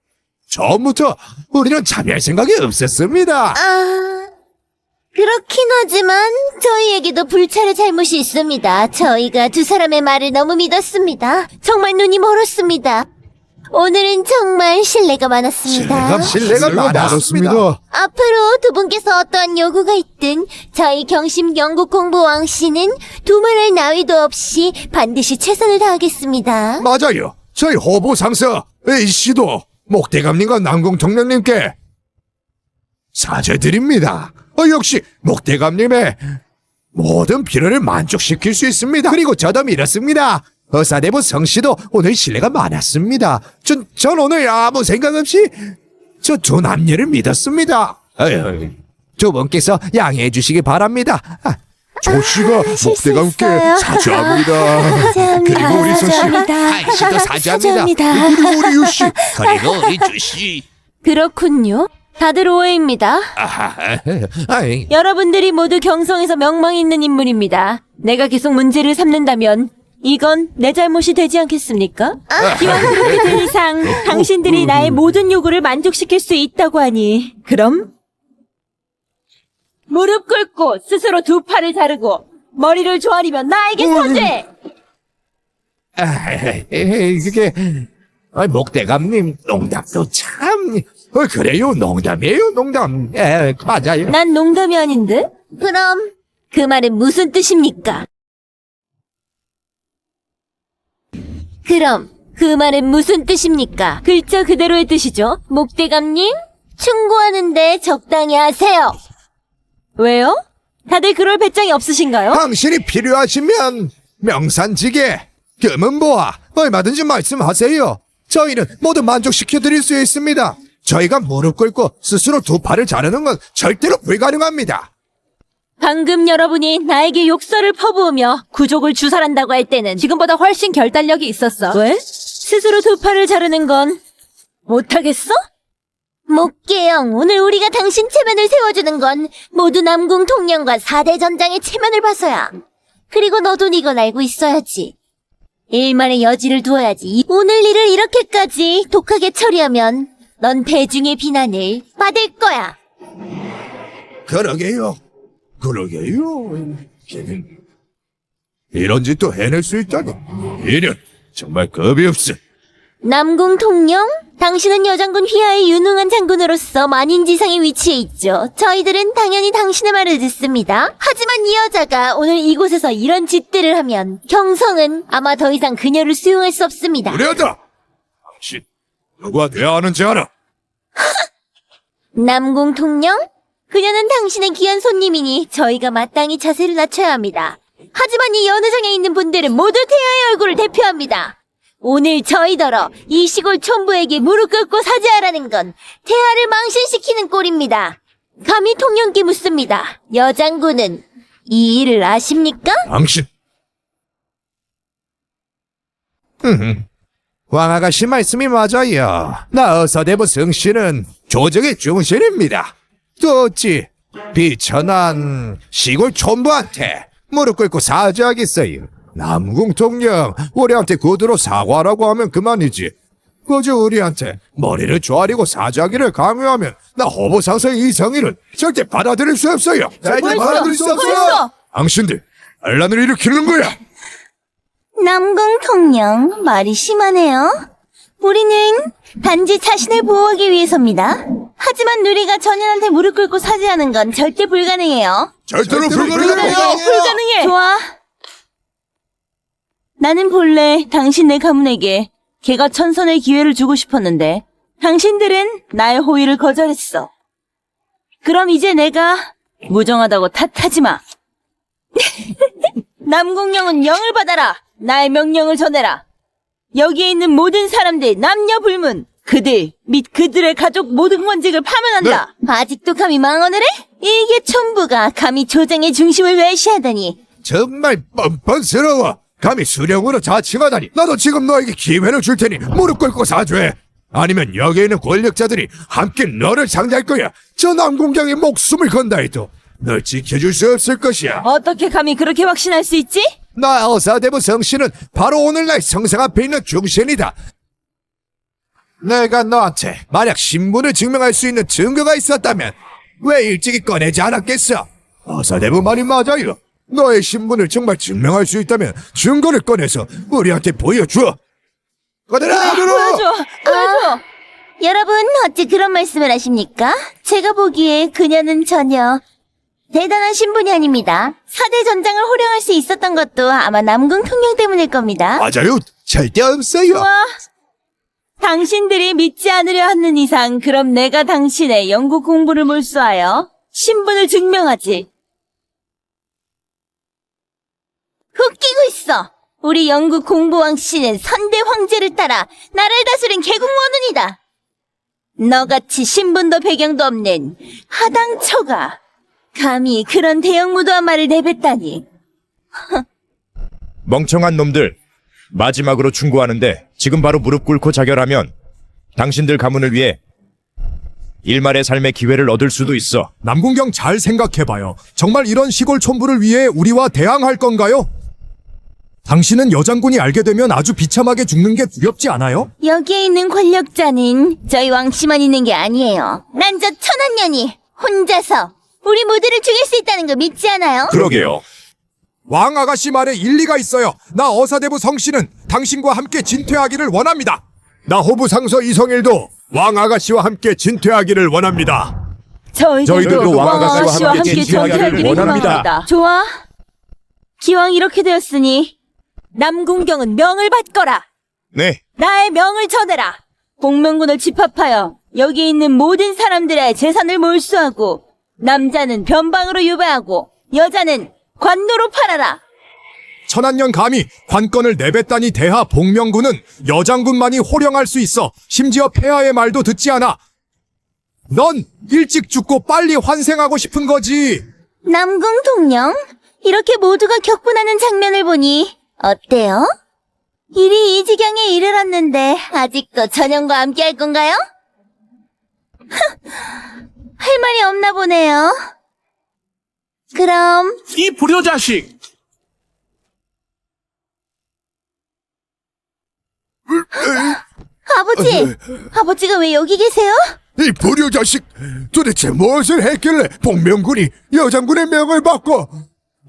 처음부터 우리는 참여할 생각이 없었습니다. 그렇긴 하지만 저희에게도 불찰의 잘못이 있습니다. 저희가 두 사람의 말을 너무 믿었습니다. 정말 눈이 멀었습니다. 오늘은 정말 신뢰가 많았습니다. 신뢰가 많았습니다. 앞으로 두 분께서 어떠한 요구가 있든 저희 경심 영국 공부 왕씨는 두말할 나위도 없이 반드시 최선을 다하겠습니다. 맞아요. 저희 호부 상서 A씨도 목대감님과 남궁통령님께 사죄드립니다. 역시 목대감님의 모든 필요를 만족시킬 수 있습니다. 그리고 저도 믿었습니다. 의사대부 성씨도 오늘 신뢰가 많았습니다. 전 오늘 아무 생각 없이 저 두 남녀를 믿었습니다. 두 분께서 양해해 주시기 바랍니다. 조씨가 목대감께 실수했어요. 사죄합니다. 그리고 우리 소씨, 한씨도 사죄합니다. 사죄합니다. 그리고 우리 유씨, 그리고 우리 주씨. 그렇군요. 다들 오해입니다. 아이, 여러분들이 모두 경성에서 명망 있는 인물입니다. 내가 계속 문제를 삼는다면 이건 내 잘못이 되지 않겠습니까? 기왕 그렇게 된 이상 당신들이 나의 모든 요구를 만족시킬 수 있다고 하니 그럼 무릎 꿇고 스스로 두 팔을 자르고 머리를 조아리면 나에게 서죄! 그게 목대감님 농담도 참 그래요, 농담이에요, 농담. 맞아요. 난 농담이 아닌데? 그럼 그 말은 무슨 뜻입니까? 그럼 그 말은 무슨 뜻입니까? 글자 그대로의 뜻이죠. 목대감님 충고하는데 적당히 하세요. 왜요? 다들 그럴 배짱이 없으신가요? 당신이 필요하시면 명산지게, 금은보화 얼마든지 말씀하세요. 저희는 모두 만족시켜 드릴 수 있습니다. 저희가 무릎 꿇고 스스로 두 팔을 자르는 건 절대로 불가능합니다. 방금 여러분이 나에게 욕설을 퍼부으며 구족을 주살한다고 할 때는 지금보다 훨씬 결단력이 있었어. 왜? 스스로 두 팔을 자르는 건 못하겠어? 목계영, 오늘 우리가 당신 체면을 세워주는 건 모두 남궁 통령과 4대 전장의 체면을 봐서야. 그리고 너도 이건 알고 있어야지. 일만의 여지를 두어야지. 오늘 일을 이렇게까지 독하게 처리하면 넌 대중의 비난을 받을 거야. 그러게요. 걔는 이런 짓도 해낼 수 있다니. 이년 정말 겁이 없어. 남궁 통령, 당신은 여장군 휘하의 유능한 장군으로서 만인지상의 위치에 있죠. 저희들은 당연히 당신의 말을 듣습니다. 하지만 이 여자가 오늘 이곳에서 이런 짓들을 하면 경성은 아마 더 이상 그녀를 수용할 수 없습니다. 무례하다. 당신 누가 돼야 하는지 알아? 남궁 통령? 그녀는 당신의 귀한 손님이니 저희가 마땅히 자세를 낮춰야 합니다. 하지만 이 연회장에 있는 분들은 모두 태아의 얼굴을 대표합니다. 오늘 저희더러 이 시골 촌부에게 무릎 꿇고 사죄하라는 건 태아를 망신시키는 꼴입니다. 감히 통령께 묻습니다. 여장군은 이 일을 아십니까? 당신 왕아가씨 말씀이 맞아요. 나 어서대부 성씨는 조정의 중신입니다. 또 어찌 비천한 시골 촌부한테 무릎 꿇고 사죄하겠어요. 남궁 통령, 우리한테 구두로 사과하라고 하면 그만이지. 그저 우리한테 머리를 조아리고 사죄하기를 강요하면 나 호보상서의 이 성의를 절대 받아들일 수 없어요. 절대 받아들일 수 없어요. 당신들 반란을 일으키는 거야. 남궁 통령, 말이 심하네요. 우리는 단지 자신을 보호하기 위해서입니다. 하지만 누리가 전현한테 무릎 꿇고 사죄하는 건 절대 불가능해요. 절대로 불가능해요. 불가능해! 좋아. 나는 본래 당신네 가문에게 개가 천선의 기회를 주고 싶었는데 당신들은 나의 호의를 거절했어. 그럼 이제 내가 무정하다고 탓하지 마. 남궁령은 영을 받아라. 나의 명령을 전해라. 여기에 있는 모든 사람들 남녀 불문 그들 및 그들의 가족 모든 권직을 파면한다. 아직도 감히 망언을 해? 이게 촌부가 감히 조정의 중심을 외시하다니. 정말 뻔뻔스러워. 감히 수령으로 자칭하다니. 나도 지금 너에게 기회를 줄 테니 무릎 꿇고 사죄해. 아니면 여기 있는 권력자들이 함께 너를 상대할 거야. 저 남궁경의 목숨을 건다 해도 널 지켜줄 수 없을 것이야. 어떻게 감히 그렇게 확신할 수 있지? 나 어사대부 성씨는 바로 오늘날 성상 앞에 있는 중신이다. 내가 너한테 만약 신분을 증명할 수 있는 증거가 있었다면 왜 일찍이 꺼내지 않았겠어? 어사대부 말이 맞아요. 너의 신분을 정말 증명할 수 있다면 증거를 꺼내서 우리한테 보여줘. 꺼내라! 보여줘. 여러분, 어찌 그런 말씀을 하십니까? 제가 보기에 그녀는 전혀 대단한 신분이 아닙니다. 4대 전장을 호령할 수 있었던 것도 아마 남궁 통령 때문일 겁니다. 맞아요. 절대 없어요. 좋아. 당신들이 믿지 않으려 하는 이상 그럼 내가 당신의 영국 공부를 몰수하여 신분을 증명하지. 웃기고 있어. 우리 영국 공부왕 씨는 선대 황제를 따라 나라를 다스린 개국원운이다. 너같이 신분도 배경도 없는 하당처가 감히 그런 대형무도한 말을 내뱉다니. 멍청한 놈들. 마지막으로 충고하는데 지금 바로 무릎 꿇고 자결하면 당신들 가문을 위해 일말의 삶의 기회를 얻을 수도 있어. 남궁경 잘 생각해봐요. 정말 이런 시골 촌부를 위해 우리와 대항할 건가요? 당신은 여장군이 알게 되면 아주 비참하게 죽는 게 두렵지 않아요? 여기에 있는 권력자는 저희 왕씨만 있는 게 아니에요. 난 저 천한년이 혼자서 우리 모두를 죽일 수 있다는 거 믿지 않아요? 그러게요. 왕 아가씨 말에 일리가 있어요. 나 어사대부 성씨는 당신과 함께 진퇴하기를 원합니다. 나 호부 상서 이성일도 왕 아가씨와 함께 진퇴하기를 원합니다. 저희들도 왕 아가씨와 왕아가씨와 함께 함께 진퇴하기를 전투하기를 원합니다. 희망합니다. 좋아. 기왕 이렇게 되었으니 남궁경은 명을 받거라. 네, 나의 명을 전해라. 복명군을 집합하여 여기 있는 모든 사람들의 재산을 몰수하고 남자는 변방으로 유배하고 여자는 관노로 팔아라. 천한년 감히 관건을 내뱉다니 대하 복명군은 여장군만이 호령할 수 있어. 심지어 폐하의 말도 듣지 않아. 넌 일찍 죽고 빨리 환생하고 싶은 거지. 남궁 동령, 이렇게 모두가 격분하는 장면을 보니 어때요? 일이 이 지경에 이르렀는데 아직도 전영과 함께 할 건가요? 할 말이 없나 보네요. 그럼 이 불효자식! 아버지, 아버지가 왜 여기 계세요? 이 불효자식 도대체 무엇을 했길래 복명군이 여장군의 명을 받고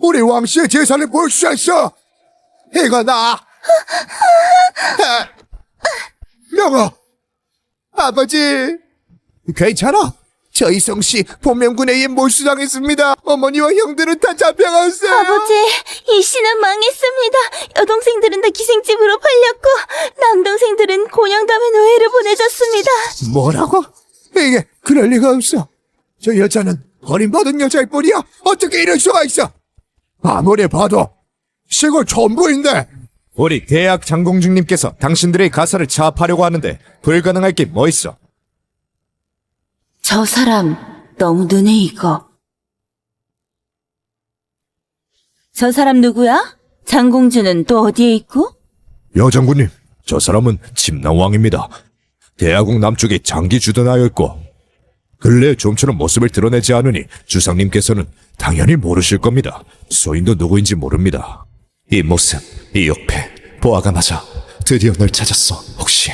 우리 왕씨의 재산을 몰수했어? 이거다. 명호, 아버지. 괜찮아. 저희 성씨 복명군에 의해 몰수당했습니다. 어머니와 형들은 다 잡혀갔어요. 아버지, 이 씨는 망했습니다. 여동생들은 다 기생집으로 팔렸고 남동생들은 곤양담에 노예를 보내줬습니다. 뭐라고? 이게 그럴 리가 없어. 저 여자는 버림받은 여자일 뿐이야. 어떻게 이럴 수가 있어? 아무리 봐도 시골 촌부인데. 우리 대학 장공주님께서 당신들의 가사를 차압하려고 하는데 불가능할 게 뭐 있어? 저 사람 너무 눈에 익어. 저 사람 누구야? 장공주는 또 어디에 있고? 여장군님, 저 사람은 침낭왕입니다. 대하국 남쪽에 장기 주둔하여 있고 근래 좀처럼 모습을 드러내지 않으니 주상님께서는 당연히 모르실 겁니다. 소인도 누구인지 모릅니다. 이 모습, 이 역패 보아가 맞아. 드디어 널 찾았어. 혹시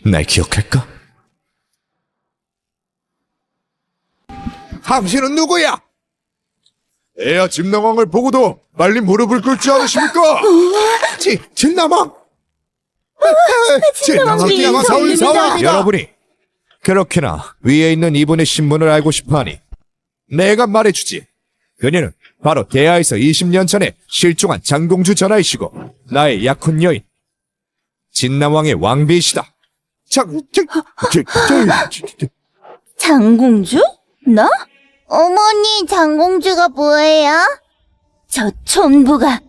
날 기억할까? 당신은 누구야? 애야 진남왕을 보고도 빨리 무릎을 꿇지 않으십니까? 진남왕? 진남왕 사울입니다. 여러분이 그렇게나 위에 있는 이분의 신분을 알고 싶어하니 내가 말해주지. 그녀는 바로 대하에서 20년 전에 실종한 장공주 전하이시고 나의 약혼 여인 진남왕의 왕비이시다. 장공주? 나? 어머니, 장공주가 뭐예요? 저 촌부가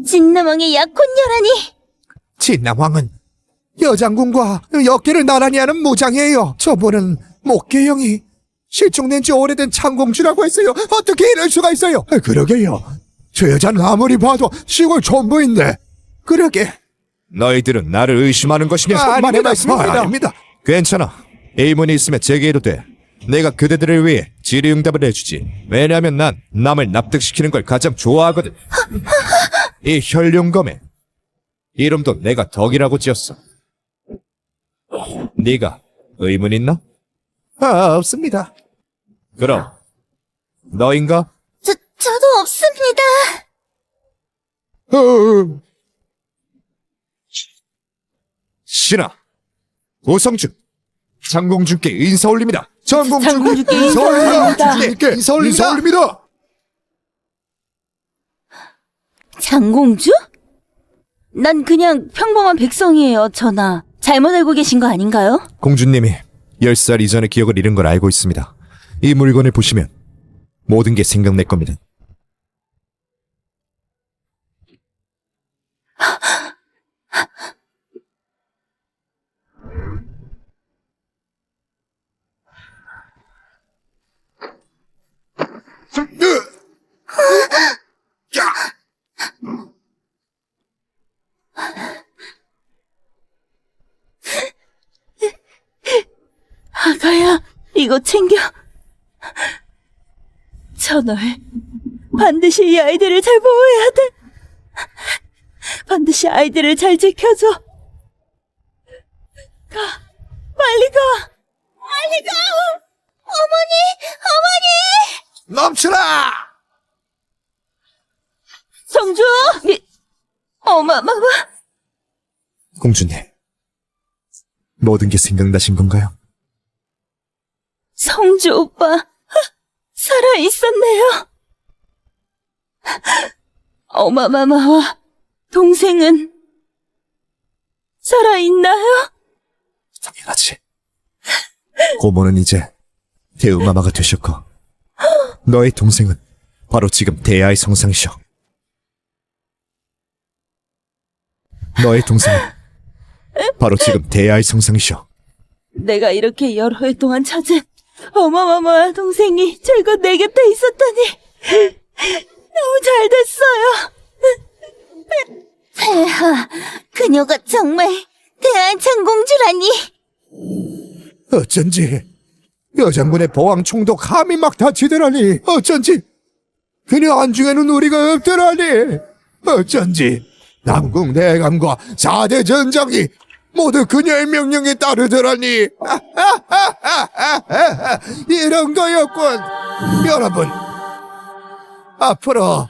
진남왕의 약혼녀라니. 진남왕은 여장군과 역계를 나란히 하는 무장이에요. 저분은 목계형이 실종된 지 오래된 창공주라고 했어요. 어떻게 이럴 수가 있어요? 그러게요. 저 여자는 아무리 봐도 시골 촌부인데. 그러게. 너희들은 나를 의심하는 것이냐? 천만의 말씀입니다. 아닙니다. 괜찮아. 의문이 있으면 제기해도 돼. 내가 그대들을 위해 질의응답을 해주지. 왜냐하면 난 남을 납득시키는 걸 가장 좋아하거든. 이 혈룡검에 이름도 내가 덕이라고 지었어. 네가 의문 있나? 없습니다. 그럼 너인가? 저도 없습니다. 신하 오성준 장공주께 인사 올립니다. 장공주께 인사 올립니다. 인사 올립니다. 장공주? 난 그냥 평범한 백성이에요, 전하. 잘못 알고 계신 거 아닌가요? 공주님이 10살 이전의 기억을 잃은 걸 알고 있습니다. 이 물건을 보시면 모든 게 생각날 겁니다. 이거 챙겨. 천월, 반드시 이 아이들을 잘 보호해야 돼. 반드시 아이들을 잘 지켜줘. 가, 빨리 가. 빨리 가. 멈추라! 성주! 어마마마. 공주님, 모든 게 생각나신 건가요? 성주 오빠, 살아있었네요. 어마마마와 동생은 살아있나요? 당연하지. 고모는 이제 대우마마가 되셨고, 너의 동생은 바로 지금 대야의 성상이셔. 너의 동생은 바로 지금 대야의 성상이셔. 내가 이렇게 여러 해 동안 찾은 어마마마와 동생이 줄곧 내 곁에 있었다니 너무 잘 됐어요. 폐하, 그녀가 정말 대한 장공주라니. 어쩐지 여장군의 보왕총도 감히 막 다치더라니. 어쩐지 그녀 안중에는 우리가 없더라니. 어쩐지 남궁 대감과 4대 전장이 모두 그녀의 명령에 따르더라니. 이런 거였군. 여러분, 앞으로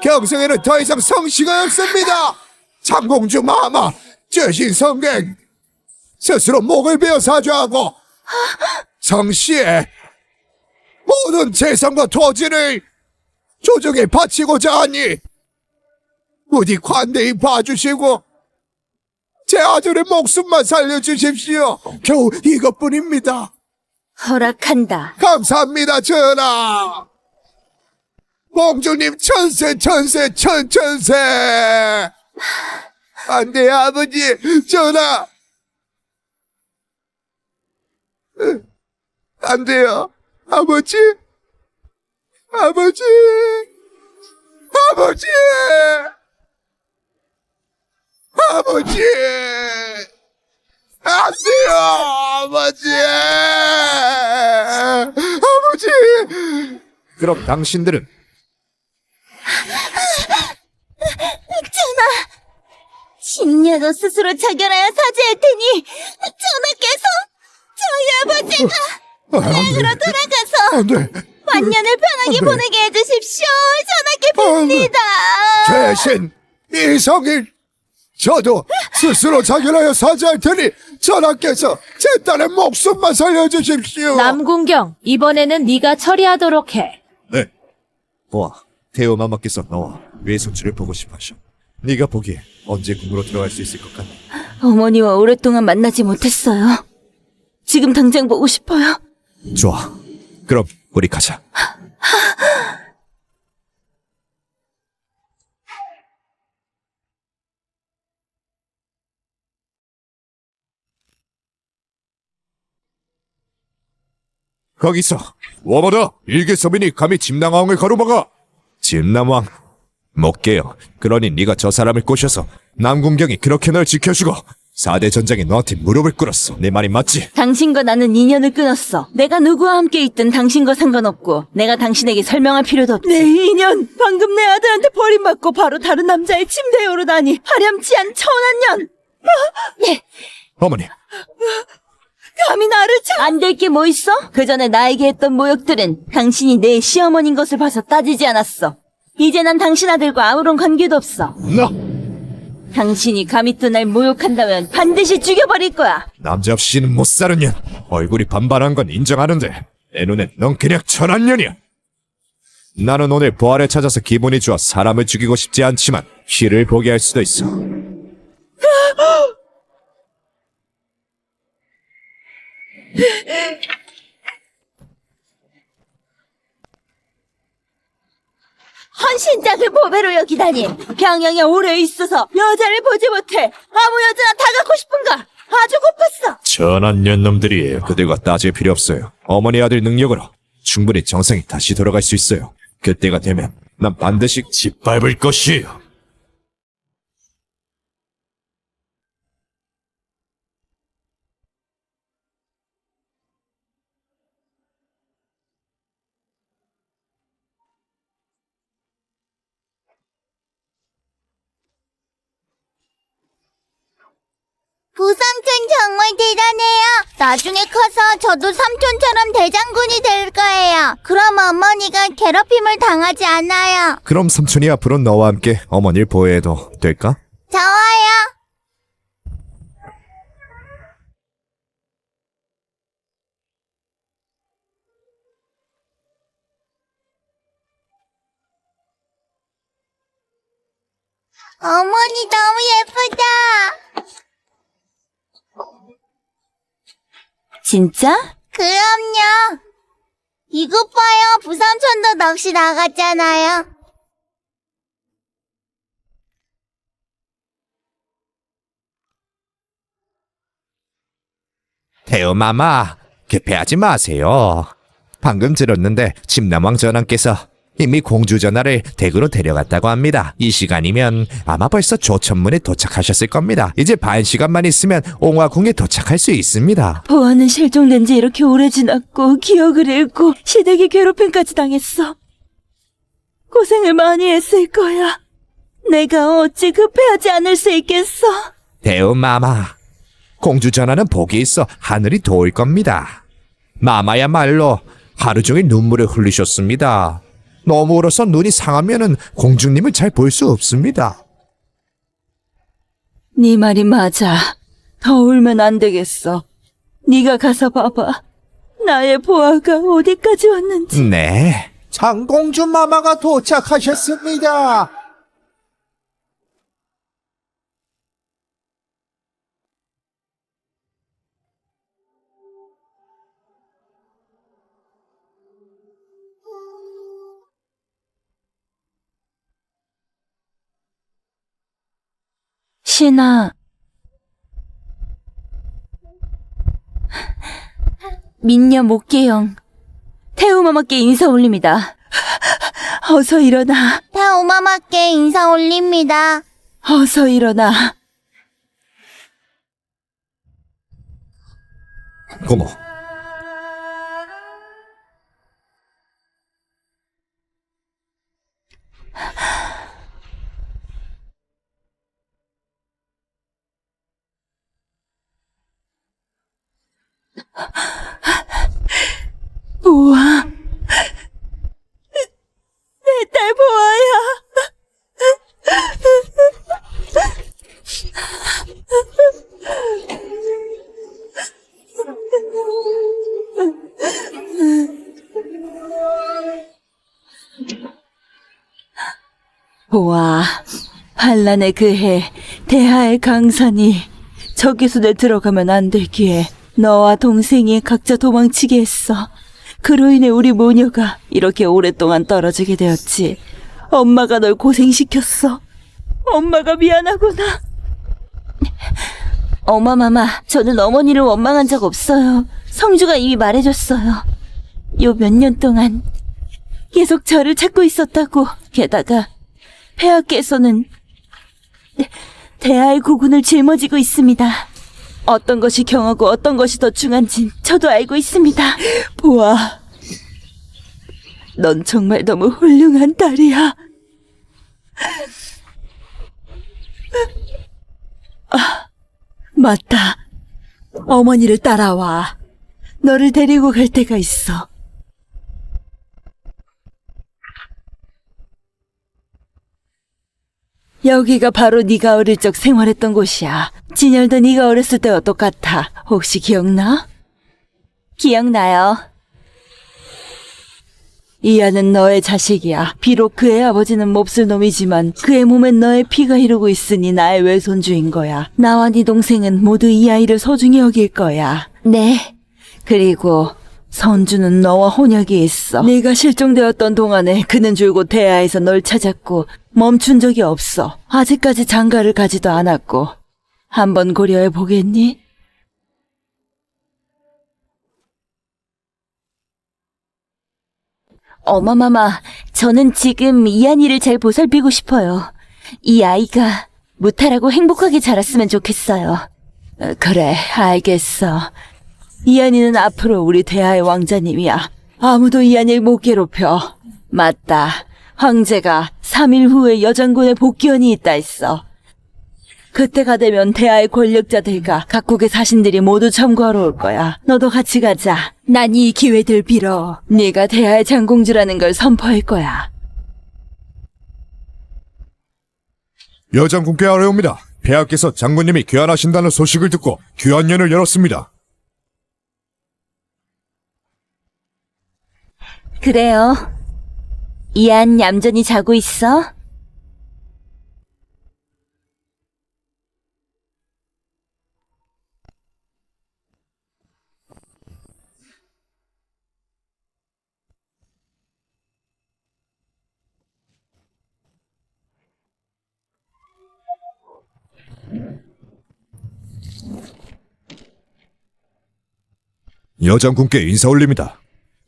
경성에는 더 이상 성씨가 없습니다. 장공주 마마 저신 성객 스스로 목을 베어 사죄하고 성씨의 모든 재산과 토지를 조정에 바치고자 하니 부디 관대히 봐주시고 제 아들의 목숨만 살려주십시오. 겨우 이것뿐입니다. 허락한다. 감사합니다, 전하. 공주님 천세 안 돼요, 아버지. 전하. 안 돼요. 아버지. 아버지. 아버지. 아버지. 안 돼요, 아버지. 아버지. 그럼 당신들은 심려도 스스로 자결하여 사죄할 테니 전하께서 저희 아버지가 고향으로 돌아가서 안 돼.晚년을 편하게 안 돼. 보내게 해주십시오. 전하께 빕니다. 대신 이성일 저도 스스로 자결하여 사죄할 테니 전하께서 제 딸의 목숨만 살려주십시오. 남궁경, 이번에는 네가 처리하도록 해. 네. 보아, 대우마마께서 너와 외손주를 보고 싶어 하셔. 네가 보기에 언제 궁으로 들어갈 수 있을 것 같니? 어머니와 오랫동안 만나지 못했어요. 지금 당장 보고 싶어요. 좋아. 그럼 우리 가자. 거기서 워머더 일개서민이 감히 진낭왕을 가로막아. 진남왕, 못 깨요. 그러니 네가 저 사람을 꼬셔서 남궁경이 그렇게 널 지켜주고 4대 전장에 너한테 무릎을 꿇었어. 내 말이 맞지? 당신과 나는 인연을 끊었어. 내가 누구와 함께 있든 당신과 상관없고 내가 당신에게 설명할 필요도 없지. 내 인연 방금 내 아들한테 버림받고 바로 다른 남자의 침대에 오르다니 파렴치 않 천한년. 어머니, 감히 나를 안 될 게 뭐 있어? 그 전에 나에게 했던 모욕들은 당신이 내 시어머니인 것을 봐서 따지지 않았어. 이제 난 당신 아들과 아무런 관계도 없어. 너 당신이 감히 또 날 모욕한다면 반드시 죽여버릴 거야. 남자 없이는 못 사는 년. 얼굴이 반반한 건 인정하는데 내 눈엔 넌 그냥 천한 년이야. 나는 오늘 부활을 찾아서 기분이 좋아 사람을 죽이고 싶지 않지만 희를 보게 할 수도 있어. 헌신짝을 보배로 여기다니. 평양에 오래 있어서 여자를 보지 못해. 아무 여자나 다 갖고 싶은가? 아주 고팠어. 천한 년 놈들이에요. 그들과 따질 필요 없어요. 어머니 아들 능력으로 충분히 정상이 다시 돌아갈 수 있어요. 그때가 되면 난 반드시 짓밟을 것이에요. 부삼촌 정말 대단해요. 나중에 커서 저도 삼촌처럼 대장군이 될 거예요. 그럼 어머니가 괴롭힘을 당하지 않아요. 그럼 삼촌이 앞으로 너와 함께 어머니를 보호해도 될까? 좋아요. 어머니 너무 예쁘다. 진짜? 그럼요. 이것 봐요. 부삼촌도 넋이 나갔잖아요. 태우마마, 개패하지 마세요. 방금 들었는데 침남왕 전왕께서 이미 공주 전하를 댁으로 데려갔다고 합니다. 이 시간이면 아마 벌써 조천문에 도착하셨을 겁니다. 이제 반 시간만 있으면 옹화궁에 도착할 수 있습니다. 보아는 실종된 지 이렇게 오래 지났고 기억을 잃고 시댁의 괴롭힘까지 당했어. 고생을 많이 했을 거야. 내가 어찌 급해하지 않을 수 있겠어? 태우마마, 공주 전하는 복이 있어 하늘이 도울 겁니다. 마마야말로 하루 종일 눈물을 흘리셨습니다. 너무 울어서 눈이 상하면은 공주님을 잘 볼 수 없습니다. 네 말이 맞아. 더 울면 안 되겠어. 네가 가서 봐봐. 나의 보아가 어디까지 왔는지. 네. 장공주 마마가 도착하셨습니다. 신아. 민녀 목계영. 태우마마께 인사 올립니다. 어서 일어나. 태우마마께 인사 올립니다. 어서 일어나. 고모. 보아. 내 딸 보아야. 보아. 반란의 그 해 대하의 강산이 적기순에 들어가면 안 되기에 너와 동생이 각자 도망치게 했어. 그로 인해 우리 모녀가 이렇게 오랫동안 떨어지게 되었지. 엄마가 널 고생시켰어. 엄마가 미안하구나. 어마마마, 저는 어머니를 원망한 적 없어요. 성주가 이미 말해줬어요. 요 몇 년 동안 계속 저를 찾고 있었다고. 게다가 폐하께서는 대하의 고군을 짊어지고 있습니다. 어떤 것이 경하고 어떤 것이 더 중한진 저도 알고 있습니다. 보아, 넌 정말 너무 훌륭한 딸이야. 아, 맞다. 어머니를 따라와. 너를 데리고 갈 데가 있어. 여기가 바로 네가 어릴 적 생활했던 곳이야. 진열도 네가 어렸을 때와 똑같아. 혹시 기억나? 기억나요. 이하는 너의 자식이야. 비록 그의 아버지는 몹쓸 놈이지만 그의 몸엔 너의 피가 흐르고 있으니 나의 외손주인 거야. 나와 네 동생은 모두 이 아이를 소중히 여길 거야. 네. 그리고 선주는 너와 혼역이 있어. 네가 실종되었던 동안에 그는 줄곧 대하에서 널 찾았고 멈춘 적이 없어. 아직까지 장가를 가지도 않았고. 한번 고려해 보겠니? 어마마마, 저는 지금 이한이를 잘 보살피고 싶어요. 이 아이가 무탈하고 행복하게 자랐으면 좋겠어요. 그래, 알겠어. 이한이는 앞으로 우리 대하의 왕자님이야. 아무도 이한이를 못 괴롭혀. 맞다. 황제가 3일 후에 여장군에 복귀원이 있다 했어. 그때가 되면 대하의 권력자들과 각국의 사신들이 모두 점거하러 올 거야. 너도 같이 가자. 난 이 기회들 빌어 네가 대하의 장공주라는 걸 선포할 거야. 여장군께 아뢰옵니다. 폐하께서 장군님이 귀환하신다는 소식을 듣고 귀환년을 열었습니다. 그래요. 이안 얌전히 자고 있어? 여장군께 인사 올립니다.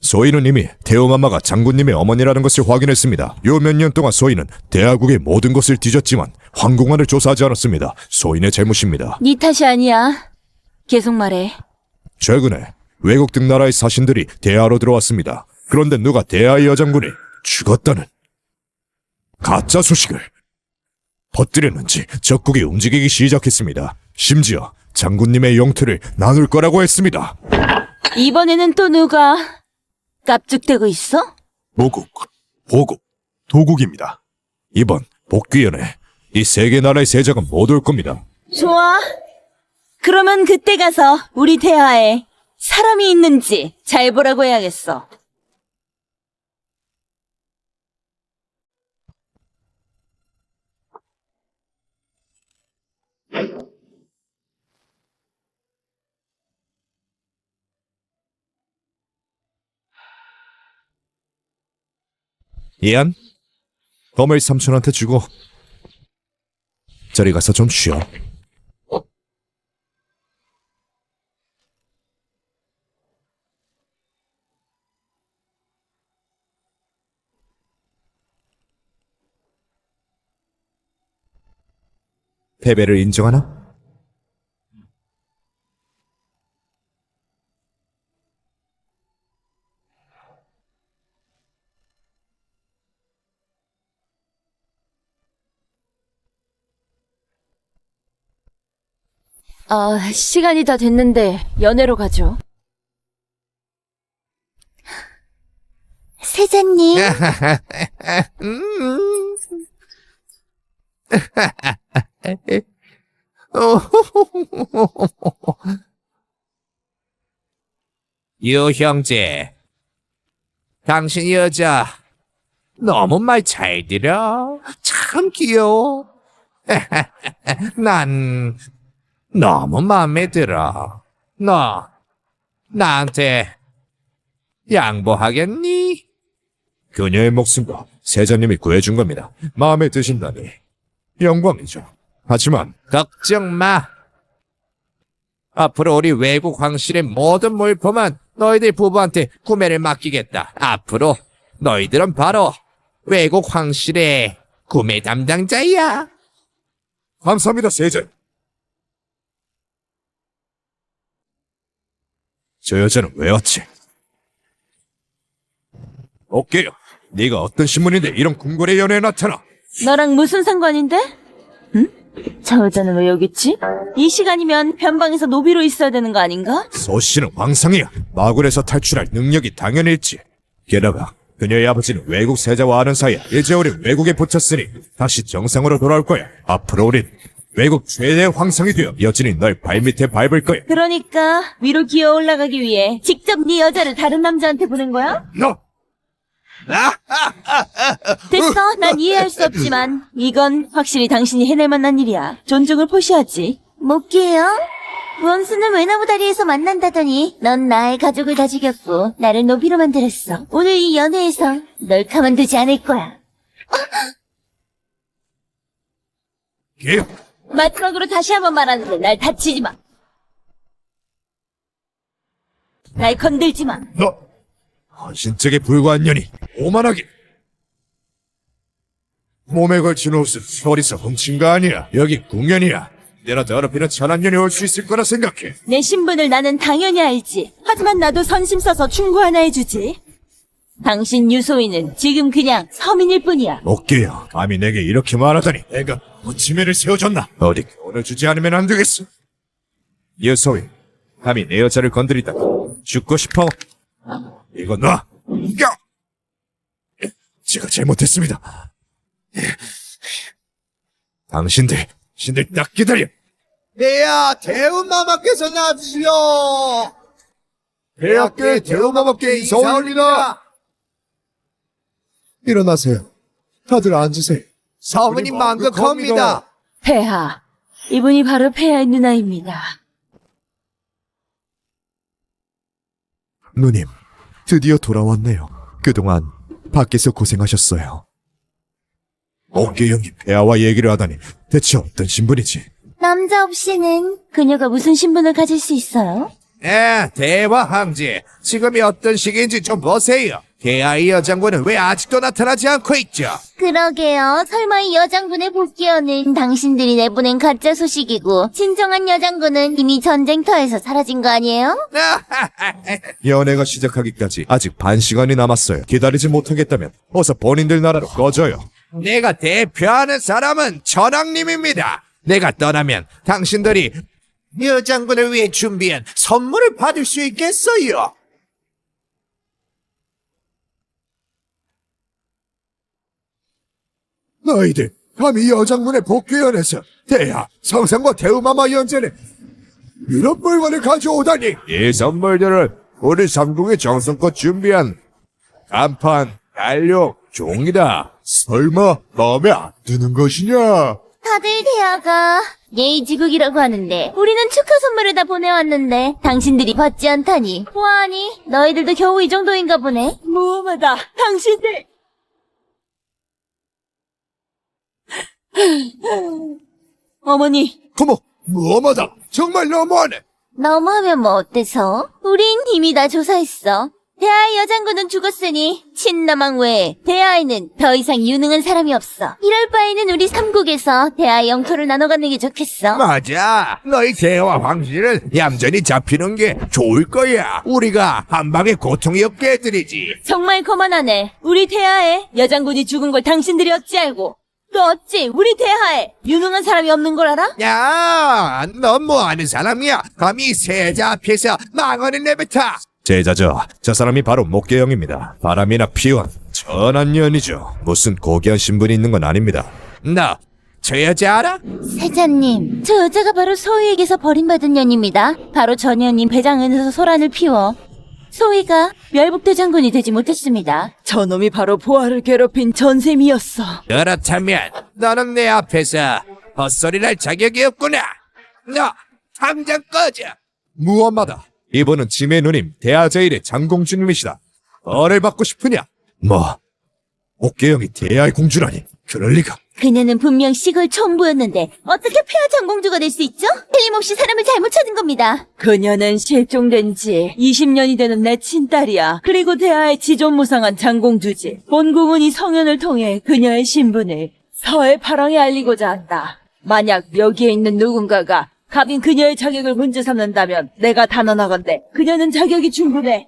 소인은 이미 태용엄마가 장군님의 어머니라는 것을 확인했습니다. 요 몇 년 동안 소인은 대하국의 모든 것을 뒤졌지만 황궁안을 조사하지 않았습니다. 소인의 잘못입니다. 네 탓이 아니야. 계속 말해. 최근에 외국 등 나라의 사신들이 대하로 들어왔습니다. 그런데 누가 대하의 여장군이 죽었다는 가짜 소식을 퍼뜨렸는지 적국이 움직이기 시작했습니다. 심지어 장군님의 영토를 나눌 거라고 했습니다. 이번에는 또 누가 깝죽대고 있어? 모국, 보국, 도국입니다. 이번 복귀연에 이 세 개 나라의 세자가 모두 올 겁니다. 좋아. 그러면 그때 가서 우리 대하에 사람이 있는지 잘 보라고 해야겠어. 이안, 검을 삼촌한테 주고 저리 가서 좀 쉬어. 패배를 인정하나? 시간이 다 됐는데 연애로 가죠. 세자님, 유 형제, 당신 여자 너무 말 잘 들어. 참 귀여워. 난 너무 마음에 들어. 너 나한테 양보하겠니? 그녀의 목숨과 세자님이 구해준 겁니다. 마음에 드신다니 영광이죠. 하지만 걱정 마. 앞으로 우리 외국 황실의 모든 물품은 너희들 부부한테 구매를 맡기겠다. 앞으로 너희들은 바로 외국 황실의 구매 담당자야. 감사합니다, 세자. 저 여자는 왜 왔지? 오케이요. 네가 어떤 신문인데 이런 궁궐의 연애에 나타나? 너랑 무슨 상관인데? 응? 저 여자는 왜 여기 있지? 이 시간이면 변방에서 노비로 있어야 되는 거 아닌가? 소씨는 황상이야. 마굴에서 탈출할 능력이 당연히 있지. 게다가 그녀의 아버지는 외국 세자와 아는 사이야. 이제 우린 외국에 붙였으니 다시 정상으로 돌아올 거야. 앞으로 우린 외국 최대 황상이 되어 여진이 널 발밑에 밟을 거야. 그러니까 위로 기어 올라가기 위해 직접 네 여자를 다른 남자한테 보낸 거야? 너! 됐어. 난 이해할 수 없지만 이건 확실히 당신이 해낼 만한 일이야. 존중을 표시하지. 못게요? 원수는 외나무 다리에서 만난다더니 넌 나의 가족을 다 죽였고 나를 노비로 만들었어. 오늘 이 연회에서 널 가만두지 않을 거야. 기 마지막으로 다시 한번 말하는데 날 다치지 마. 날 건들지 마. 너! 헌신적에 불과한 년이 오만하게 몸에 걸친 옷은 서리서 훔친 거 아니야. 여기 궁연이야. 내라 더럽히는 천한 년이 올 수 있을 거라 생각해. 내 신분을 나는 당연히 알지. 하지만 나도 선심 써서 충고 하나 해주지. 당신 유소인은 지금 그냥 서민일 뿐이야. 어깨야 감히 내게 이렇게 말하다니. 내가 무치매를 세워줬나? 어디 오늘 주지 않으면 안 되겠어. 여소위, 감히 내 여자를 건드리다 죽고 싶어? 이거 놔. 야! 제가 잘못했습니다. 당신들 딱 기다려. 내야 대운마마께서 나주시오. 대학교에 대우마법계 이사올리다. 일어나세요. 다들 앉으세요. 사모님 만극합니다. 폐하, 이분이 바로 폐하의 누나입니다. 누님, 드디어 돌아왔네요. 그동안 밖에서 고생하셨어요. 옥계영이 폐하와 얘기를 하다니 대체 어떤 신분이지? 남자 없이는 그녀가 무슨 신분을 가질 수 있어요? 대화 황제. 지금이 어떤 시기인지 좀 보세요. 대하의 여장군은 왜 아직도 나타나지 않고 있죠? 그러게요. 설마 이 여장군의 복귀어는 당신들이 내보낸 가짜 소식이고 진정한 여장군은 이미 전쟁터에서 사라진 거 아니에요? 연애가 시작하기까지 아직 반 시간이 남았어요. 기다리지 못하겠다면 어서 본인들 나라로 꺼져요. 내가 대표하는 사람은 전왕님입니다. 내가 떠나면 당신들이 여장군을 위해 준비한 선물을 받을 수 있겠어요. 너희들 감히 여장군의 복귀연에서 대하, 성상과 대우마마 연전에 이런 물건을 가져오다니. 이 선물들은 우리 삼국이 정성껏 준비한 간판, 달력, 종이다. 설마 마음에 안 드는 것이냐? 다들 대화가 예의지국이라고 하는데 우리는 축하 선물을 다 보내왔는데 당신들이 받지 않다니 보아하니 너희들도 겨우 이 정도인가 보네. 무엄하다. 당신들! 어머니, 어머, 무엄하다. 정말 너무하네. 너무하면 뭐 어때서? 우린 이미 다 조사했어. 대하의 여장군은 죽었으니 친남왕 외에 대하에는 더 이상 유능한 사람이 없어. 이럴 바에는 우리 삼국에서 대하의 영토를 나눠 갖는 게 좋겠어. 맞아. 너희 대화 황실은 얌전히 잡히는 게 좋을 거야. 우리가 한 방에 고통이 없게 해드리지. 정말 거만하네. 우리 대하에 여장군이 죽은 걸 당신들이 어찌 알고? 또 어찌 우리 대하에 유능한 사람이 없는 걸 알아? 야, 넌 뭐하는 사람이야? 감히 세자 앞에서 망언을 내뱉어. 제자죠. 저 사람이 바로 목계영입니다. 바람이나 피원, 천한 년이죠. 무슨 고귀한 신분이 있는 건 아닙니다. 너, 저 여자 알아? 세자님, 저 여자가 바로 소희에게서 버림받은 년입니다. 바로 저 년이 배장은에서 소란을 피워 소희가 멸북대장군이 되지 못했습니다. 저놈이 바로 보아를 괴롭힌 전셈이었어. 그렇다면 너는 내 앞에서 헛소리를 할 자격이 없구나. 너 당장 꺼져. 무엄하다. 이분은 지매 누님 대하제일의 장공주님이시다. 뭐를 받고 싶으냐? 뭐 옥계영이 대하의 공주라니. 그럴 리가. 그녀는 분명 시골 총부였는데 어떻게 폐하 장공주가 될 수 있죠? 틀림없이 사람을 잘못 찾은 겁니다. 그녀는 실종된 지 20년이 되는 내 친딸이야. 그리고 대하의 지존무상한 장공주지. 본궁은 이 성현을 통해 그녀의 신분을 서해 파랑에 알리고자 한다. 만약 여기에 있는 누군가가 갑인 그녀의 자격을 문제 삼는다면 내가 단언하건대 그녀는 자격이 충분해.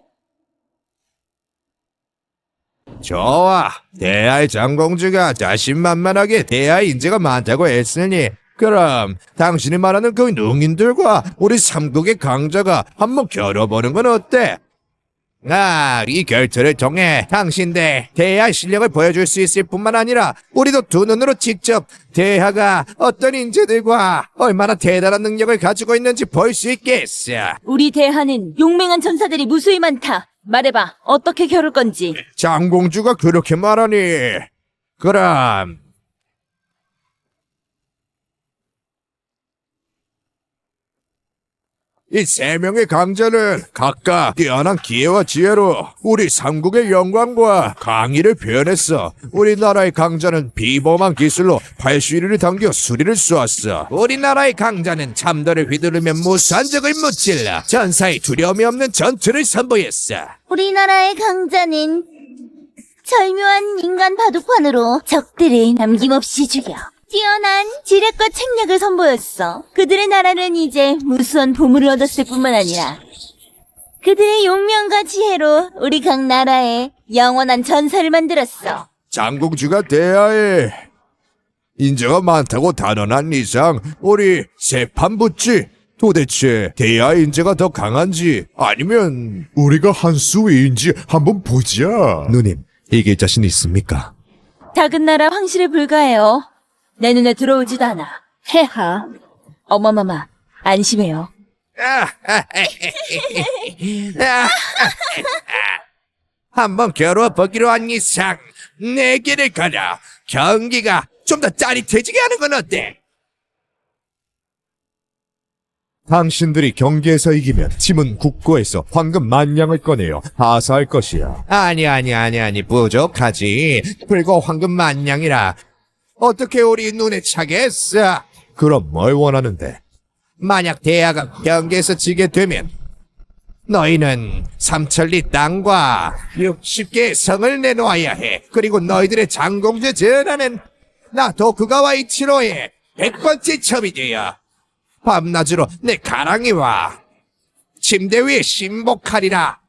좋아. 대하의 장공주가 자신만만하게 대하의 인재가 많다고 했으니 그럼 당신이 말하는 그 능인들과 우리 삼국의 강자가 한번 겨뤄보는 건 어때? 이 결투를 통해 당신들 대하의 실력을 보여줄 수 있을 뿐만 아니라 우리도 두 눈으로 직접 대하가 어떤 인재들과 얼마나 대단한 능력을 가지고 있는지 볼 수 있겠어. 우리 대하는 용맹한 전사들이 무수히 많다. 말해봐, 어떻게 겨룰 건지. 장공주가 그렇게 말하니 그럼 이 세 명의 강자는 각각 뛰어난 기회와 지혜로 우리 삼국의 영광과 강의를 표현했어. 우리나라의 강자는 비범한 기술로 활수리를 당겨 수리를 쏘았어. 우리나라의 강자는 참더를 휘두르며 무수한 적을 무찔러 전사의 두려움이 없는 전투를 선보였어. 우리나라의 강자는 절묘한 인간 바둑판으로 적들을 남김없이 죽여 뛰어난 지략과 책략을 선보였어. 그들의 나라는 이제 무수한 보물을 얻었을 뿐만 아니라 그들의 용명과 지혜로 우리 각 나라에 영원한 전사를 만들었어. 장공주가 대하에 인재가 많다고 단언한 이상 우리 세 판 붙지. 도대체 대야 인재가 더 강한지 아니면 우리가 한 수 위인지 한번 보자. 누님, 이길 자신 있습니까? 작은 나라 황실에 불과해요. 내 눈에 들어오지도 않아. 폐하. 어머마마, 안심해요. 한번 겨뤄보기로 한 이상 내 길을 가라. 경기가 좀 더 짜릿해지게 하는 건 어때? 당신들이 경기에서 이기면 짐은 국고에서 황금 10,000냥을 꺼내어 하사할 것이야. 아니 부족하지. 불과 황금 10,000냥이라 어떻게 우리 눈에 차게 했어? 그럼 뭘 원하는데? 만약 대야가 경기에서 지게 되면 너희는 삼천리 땅과 60개의 성을 내놓아야 해. 그리고 너희들의 장공주 전하는 나 도쿠가와 이치로의 100번째 첩이 되어 밤낮으로 내 가랑이 와 침대 위에 신복하리라.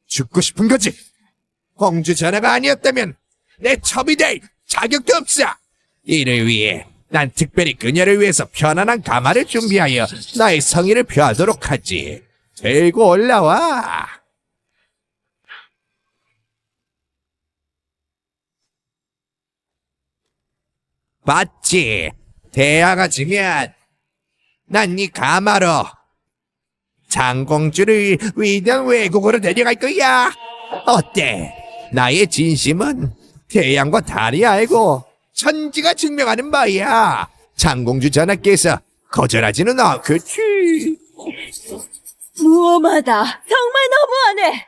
죽고 싶은 거지. 공주 전하가 아니었다면 내 첩이 될 자격도 없어. 이를 위해 난 특별히 그녀를 위해서 편안한 가마를 준비하여 나의 성의를 표하도록 하지. 들고 올라와. 맞지? 대야가 지면 난 네 가마로 장공주를 위대한 외국으로 데려갈 거야. 어때? 나의 진심은 태양과 달이 알고 천지가 증명하는 바야. 장공주 전하께서 거절하지는 않겠지. 무엄하다. 정말 너무하네.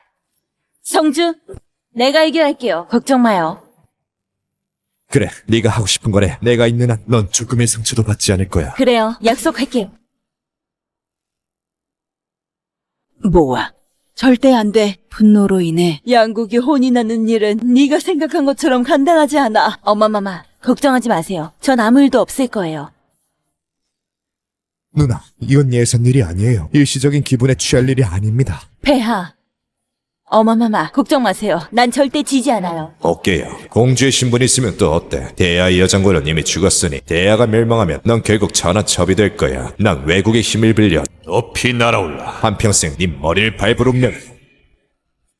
성주, 내가 해결할게요. 걱정 마요. 그래, 네가 하고 싶은 거래. 내가 있는 한 넌 죽음의 상처도 받지 않을 거야. 그래요. 약속할게요. 모아, 절대 안 돼. 분노로 인해 양국이 혼이 나는 일은 네가 생각한 것처럼 간단하지 않아. 어머마마, 걱정하지 마세요. 전 아무 일도 없을 거예요. 누나, 이건 예선 일이 아니에요. 일시적인 기분에 취할 일이 아닙니다. 폐하. 어머마마, 걱정 마세요. 난 절대 지지 않아요. 어깨야, 공주의 신분이 있으면 또 어때? 대야의 여장군은 이미 죽었으니 대야가 멸망하면 넌 결국 전하첩이 될 거야. 난 외국의 힘을 빌려 높이 날아올라 한평생 네 머리를 밟으려면.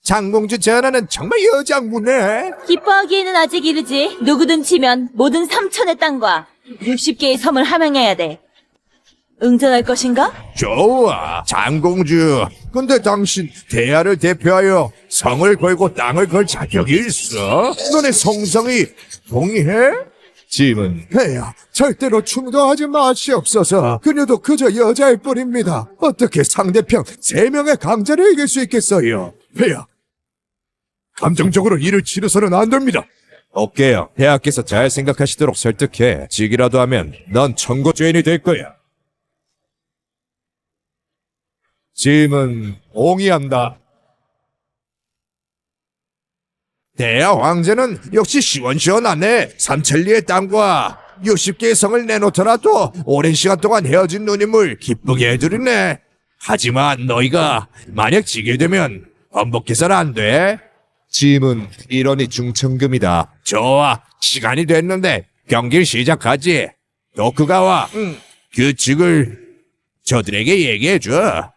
장공주 전하는 정말 여장부네. 기뻐하기에는 아직 이르지. 누구든 치면 모든 3천의 땅과 60개의 섬을 함양해야 돼. 응전할 것인가? 좋아, 장공주. 근데 당신 대야를 대표하여 성을 걸고 땅을 걸 자격이 있어? 너네 성성이 동의해? 짐은 폐야, 절대로 충동하지 마시옵소서. 그녀도 그저 여자일 뿐입니다. 어떻게 상대편 3명의 강자를 이길 수 있겠어요? 폐야, 감정적으로 일을 치르서는 안 됩니다. 어깨야, 폐하께서 잘 생각하시도록 설득해. 지기라도 하면 넌 천고죄인이 될 거야. 짐은 옹이한다. 대야 황제는 역시 시원시원하네. 삼천리의 땅과 60개의 성을 내놓더라도 오랜 시간 동안 헤어진 누님을 기쁘게 해주리네. 하지만 너희가 만약 지게 되면 번복해서는 안 돼. 짐은 일원이 중천금이다. 좋아, 시간이 됐는데 경기를 시작하지. 도쿠가와 규칙을 저들에게 얘기해줘.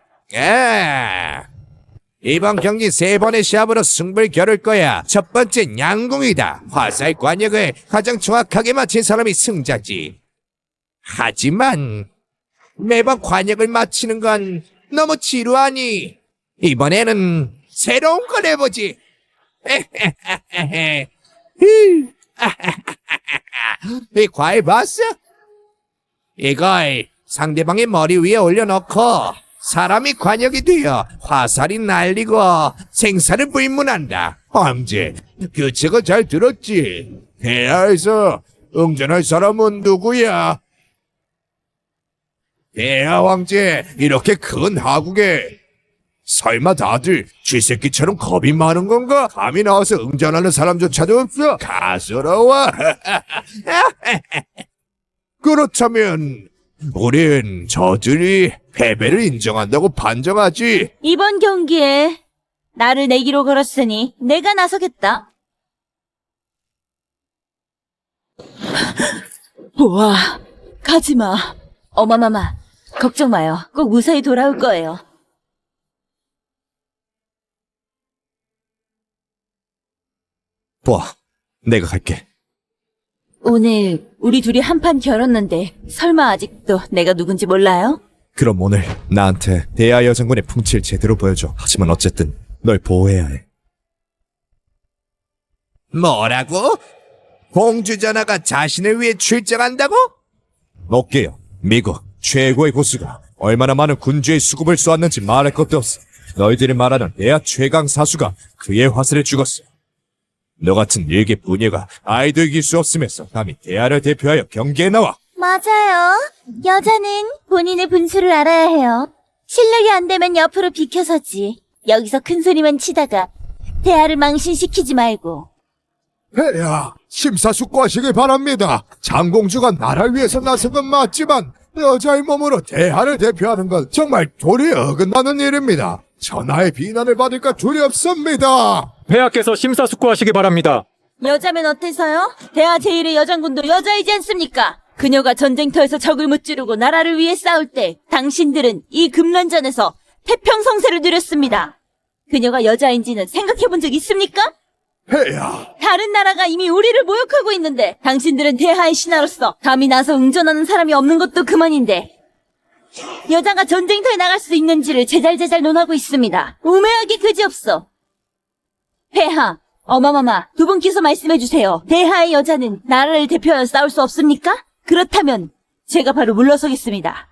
이번 경기 3번의 시합으로 승부를 겨룰 거야. 첫 번째 양궁이다. 화살 관역을 가장 정확하게 맞힌 사람이 승자지. 하지만 매번 관역을 맞히는 건 너무 지루하니 이번에는 새로운 걸 해보지. 이 과일 봤어? 이걸 상대방의 머리 위에 올려놓고 사람이 관역이 되어 화살이 날리고 생사를 불문한다. 황제, 규칙을 잘 들었지? 대하에서 응전할 사람은 누구야? 대하 황제, 이렇게 큰 하국에 설마 다들 쥐새끼처럼 겁이 많은 건가? 감히 나와서 응전하는 사람조차도 없어? 가스러워. 그렇다면 우린 저들이 패배를 인정한다고 판정하지. 이번 경기에 나를 내기로 걸었으니 내가 나서겠다. 보아, 가지마. 어마마마, 걱정 마요. 꼭 무사히 돌아올 거예요. 보아, 내가 갈게. 오늘 우리 둘이 한판 겨뤘는데 설마 아직도 내가 누군지 몰라요? 그럼 오늘 나한테 대하 여장군의 풍치를 제대로 보여줘. 하지만 어쨌든 널 보호해야 해. 뭐라고? 공주 전하가 자신을 위해 출정한다고? 먹게요. 미국 최고의 고수가 얼마나 많은 군주의 수급을 쏘았는지 말할 것도 없어. 너희들이 말하는 대하 최강 사수가 그의 화살에 죽었어. 너 같은 일개 부녀가 아이도 이길 수 없으면서 감히 대하를 대표하여 경기에 나와. 맞아요. 여자는 본인의 분수를 알아야 해요. 실력이 안 되면 옆으로 비켜서지. 여기서 큰 소리만 치다가 대화를 망신시키지 말고. 폐하, 심사숙고하시길 바랍니다. 장공주가 나라를 위해서 나선 건 맞지만 여자의 몸으로 대하를 대표하는 건 정말 도리에 어긋나는 일입니다. 전하의 비난을 받을까 두렵습니다. 폐하께서 심사숙고하시기 바랍니다. 여자면 어때서요? 대하 제1의 여장군도 여자이지 않습니까? 그녀가 전쟁터에서 적을 무찌르고 나라를 위해 싸울 때 당신들은 이 금란전에서 태평성세를 누렸습니다. 그녀가 여자인지는 생각해본 적 있습니까? 폐하, 다른 나라가 이미 우리를 모욕하고 있는데 당신들은 대하의 신하로서 감히 나서 응전하는 사람이 없는 것도 그만인데 여자가 전쟁터에 나갈 수 있는지를 제잘제잘 논하고 있습니다. 우매하기 그지없어. 폐하, 어마마마, 두 분께서 말씀해주세요. 대하의 여자는 나라를 대표하여 싸울 수 없습니까? 그렇다면 제가 바로 물러서겠습니다.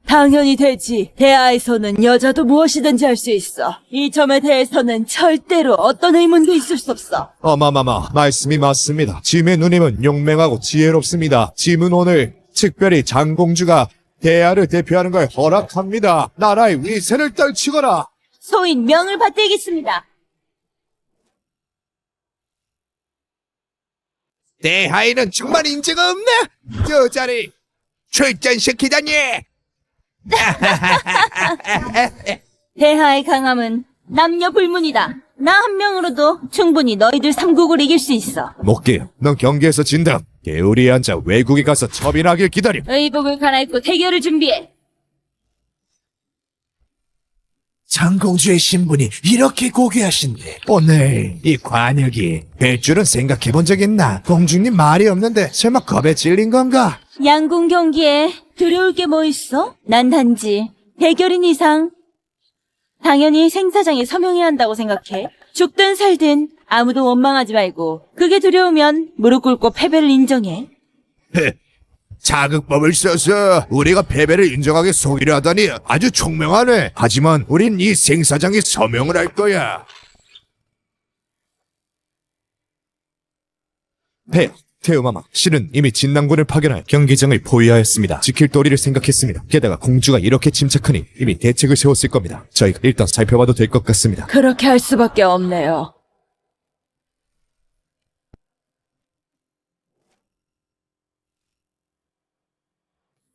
당연히 되지. 대하에서는 여자도 무엇이든지 할 수 있어. 이 점에 대해서는 절대로 어떤 의문도 있을 수 없어. 어마마마, 말씀이 맞습니다. 짐의 누님은 용맹하고 지혜롭습니다. 짐은 오늘 특별히 장공주가 대하를 대표하는 걸 허락합니다. 나라의 위세를 떨치거라. 소인 명을 받들겠습니다. 대하에는 정말 인재가 없네. 여자를 출전시키다니. 대하의 강함은 남녀 불문이다. 나 한 명으로도 충분히 너희들 삼국을 이길 수 있어. 못게요. 넌 경기에서 진 다음 개울이에 앉아 외국에 가서 처빈하길 기다려. 의복을 갈아입고 대결을 준비해. 장공주의 신분이 이렇게 고귀하신데 오늘 이 관역이 뵐 줄은 생각해 본 적 있나? 공주님 말이 없는데 설마 겁에 질린 건가? 양궁 경기에 두려울 게 뭐 있어? 난 단지 대결인 이상 당연히 생사장에 서명해야 한다고 생각해. 죽든 살든 아무도 원망하지 말고 그게 두려우면 무릎 꿇고 패배를 인정해. 자극법을 써서 우리가 패배를 인정하게 속이려 하다니 아주 총명하네. 하지만 우린 이 생사장에 서명을 할 거야. 태우마마, 실은 이미 진낭군을 파견하여 경기장을 포위하였습니다. 지킬 도리를 생각했습니다. 게다가 공주가 이렇게 침착하니 이미 대책을 세웠을 겁니다. 저희가 일단 살펴봐도 될 것 같습니다. 그렇게 할 수밖에 없네요.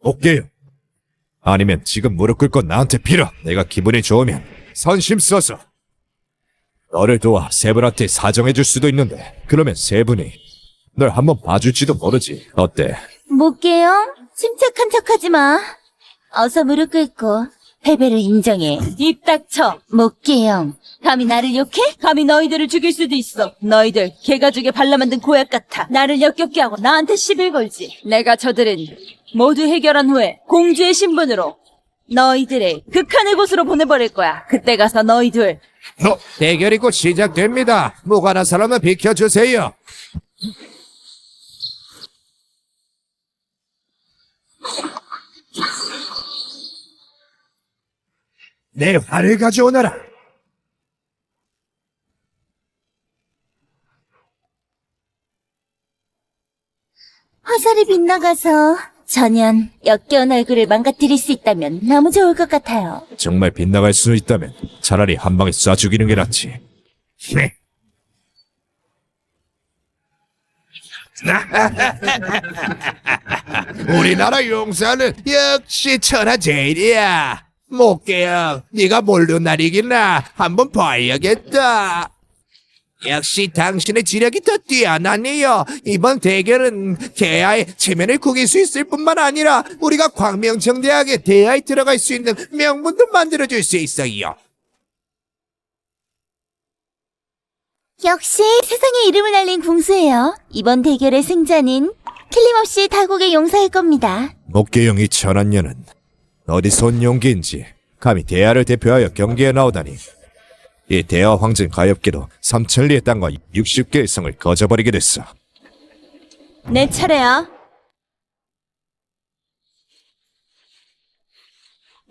오케이요. 아니면 지금 무릎 꿇고 나한테 빌어. 내가 기분이 좋으면 선심 써서 너를 도와 세 분한테 사정해줄 수도 있는데 그러면 세 분이 널 한번 봐줄지도 모르지. 어때? 못게요. 침착한 척하지 마. 어서 무릎 꿇고 패배를 인정해. 입 닥쳐. 못게요. 감히 나를 욕해? 감히 너희들을 죽일 수도 있어. 너희들 개가죽에 발라 만든 고약 같아. 나를 역겹게 하고 나한테 시비 걸지. 내가 저들은 모두 해결한 후에 공주의 신분으로 너희들을 극한의 곳으로 보내버릴 거야. 그때 가서 너희들 대결이 곧 시작됩니다. 무관한 사람은 비켜주세요. 내 활을 가져오너라. 화살이 빗나가서 전연 역겨운 얼굴을 망가뜨릴 수 있다면 너무 좋을 것 같아요. 정말 빗나갈 수 있다면 차라리 한 방에 쏴 죽이는 게 낫지. 우리나라 용사는 역시 천하제일이야. 목계야, 네가 뭘로 날 이기나 한번 봐야겠다. 역시 당신의 지력이 더 뛰어나네요. 이번 대결은 대하의 체면을 구길 수 있을 뿐만 아니라 우리가 광명정대학의 대하에 들어갈 수 있는 명분도 만들어줄 수 있어요. 역시 세상에 이름을 알린 궁수예요. 이번 대결의 승자는 틀림없이 다국의 용사일 겁니다. 목계영이 천한년은 어디서 온 용기인지 감히 대하를 대표하여 경기에 나오다니. 이 대하 황진 가엾게도 3천리의 땅과 60개의 성을 거저버리게 됐어. 내 차례야.